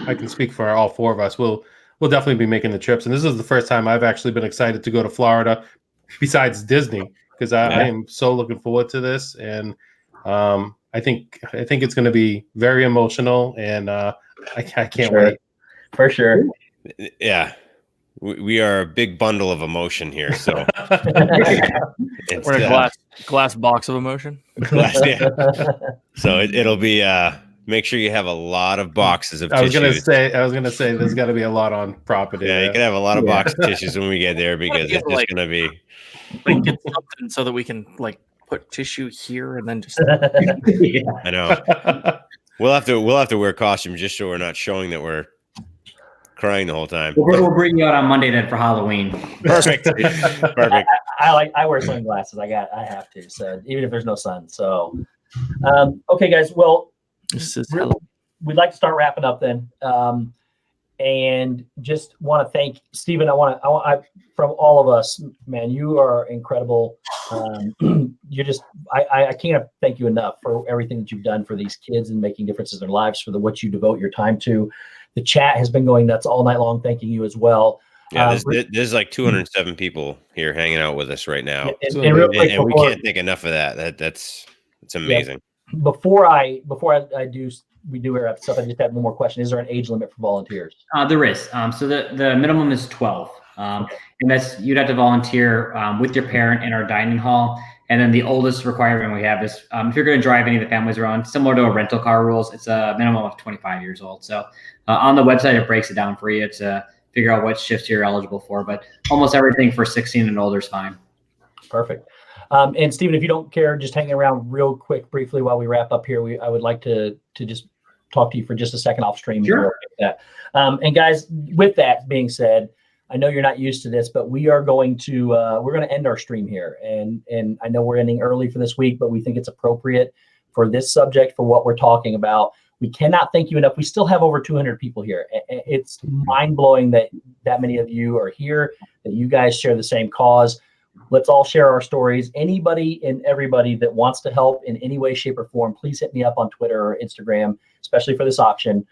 I can speak for all four of us. We'll definitely be making the trips, and this is the first time I've actually been excited to go to Florida, besides Disney, because I am so looking forward to this, and I think it's going to be very emotional, and I can't wait. For sure. Yeah. We are a big bundle of emotion here, so we're in a glass box of emotion. So it'll be make sure you have a lot of boxes of tissues. I was gonna say there's got to be a lot on property. Yeah, you can have a lot of box of tissues when we get there, because it's just gonna be get something so that we can put tissue here and then just. I know. We'll have to wear costumes just so we're not showing that we're crying the whole time. We'll bring you out on Monday then for Halloween. Perfect. Perfect. I wear sunglasses. I have to. So even if there's no sun. So, okay, guys. Well, we'd like to start wrapping up then, and just want to thank Steven. I from all of us, man. You are incredible. You just I can't thank you enough for everything that you've done for these kids and making differences in their lives, for what you devote your time to. The chat has been going nuts all night long, thanking you as well. Yeah, there's like 207 people here hanging out with us right now, and real quick, and we can't think enough of that. It's amazing. Yeah, we do wrap stuff. I just have one more question. Is there an age limit for volunteers? There is. So the minimum is 12, and you'd have to volunteer with your parent in our dining hall. And then the oldest requirement we have is if you're going to drive any of the families around, similar to a rental car rules, it's a minimum of 25 years old. So on the website, it breaks it down for you to figure out what shifts you're eligible for. But almost everything for 16 and older is fine. Perfect. And Steven, if you don't care, just hanging around real quick, briefly, while we wrap up here, I would like to just talk to you for just a second off stream. Sure. And guys, with that being said, I know you're not used to this, but we are going to we're going to end our stream here, and I know we're ending early for this week, but we think it's appropriate for this subject, for what we're talking about. We cannot thank you enough. We still have over 200 people here. It's mind blowing that many of you are here, that you guys share the same cause. Let's all share our stories. Anybody and everybody that wants to help in any way, shape, or form, please hit me up on Twitter or Instagram, especially for this auction.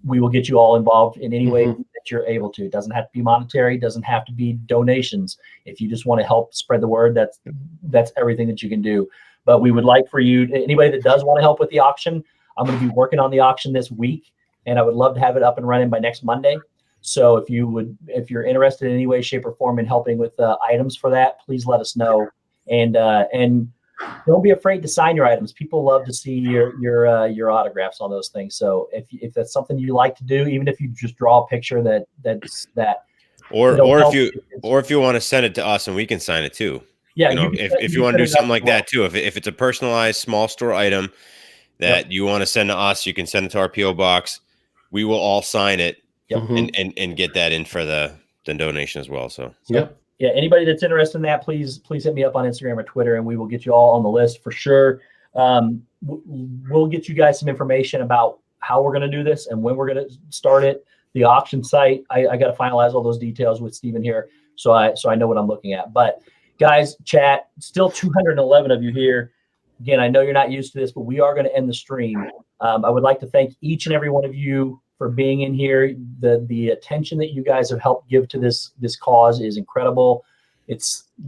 We will get you all involved in any way that you're able to. It doesn't have to be monetary, doesn't have to be donations. If you just want to help spread the word, that's everything that you can do. But we would like for you, anybody that does want to help with the auction, I'm going to be working on the auction this week, and I would love to have it up and running by next Monday. So if you're interested in any way, shape, or form in helping with items for that, please let us know. And don't be afraid to sign your items. People love to see your autographs on those things. So if that's something you like to do, even if you just draw a picture that's that, or if you want to send it to us and we can sign it too. Yeah, if you want to do something like that too, if it's a personalized small store item that you want to send to us, you can send it to our PO box. We will all sign it and get that in for the donation as well. So yeah, anybody that's interested in that, please hit me up on Instagram or Twitter, and we will get you all on the list for sure. We'll get you guys some information about how we're going to do this and when we're going to start it. The auction site, I got to finalize all those details with Steven here, so I know what I'm looking at. But guys, chat, still 211 of you here. Again, I know you're not used to this, but we are going to end the stream. I would like to thank each and every one of you for being in here. The attention that you guys have helped give to this cause is incredible.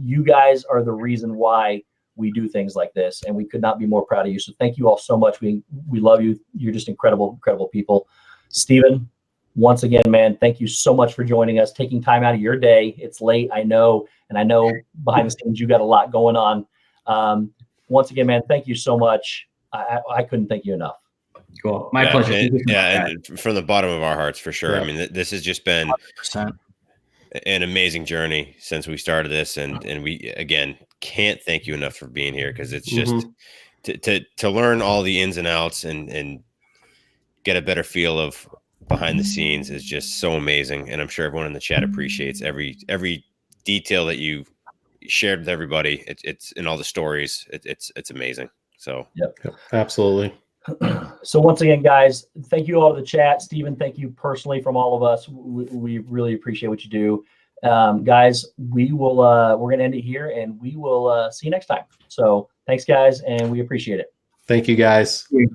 You guys are the reason why we do things like this, and we could not be more proud of you. So thank you all so much. We love you. You're just incredible people. Steven, once again, man, thank you so much for joining us, taking time out of your day. It's late, I know, and I know behind the scenes you got a lot going on. Once again, man, thank you so much. I couldn't thank you enough. Cool. My pleasure. And from the bottom of our hearts, for sure. Yeah. I mean, this has just been 100%. An amazing journey since we started this. And we, again, can't thank you enough for being here, because it's just to learn all the ins and outs and get a better feel of behind the scenes is just so amazing. And I'm sure everyone in the chat appreciates every detail that you shared with everybody. It's in all the stories. It's amazing. So yep, absolutely. So once again, guys, thank you all to the chat. Steven, thank you personally from all of us. We really appreciate what you do. Guys, we're going to end it here, and we will see you next time. So thanks, guys, and we appreciate it. Thank you, guys. Yeah.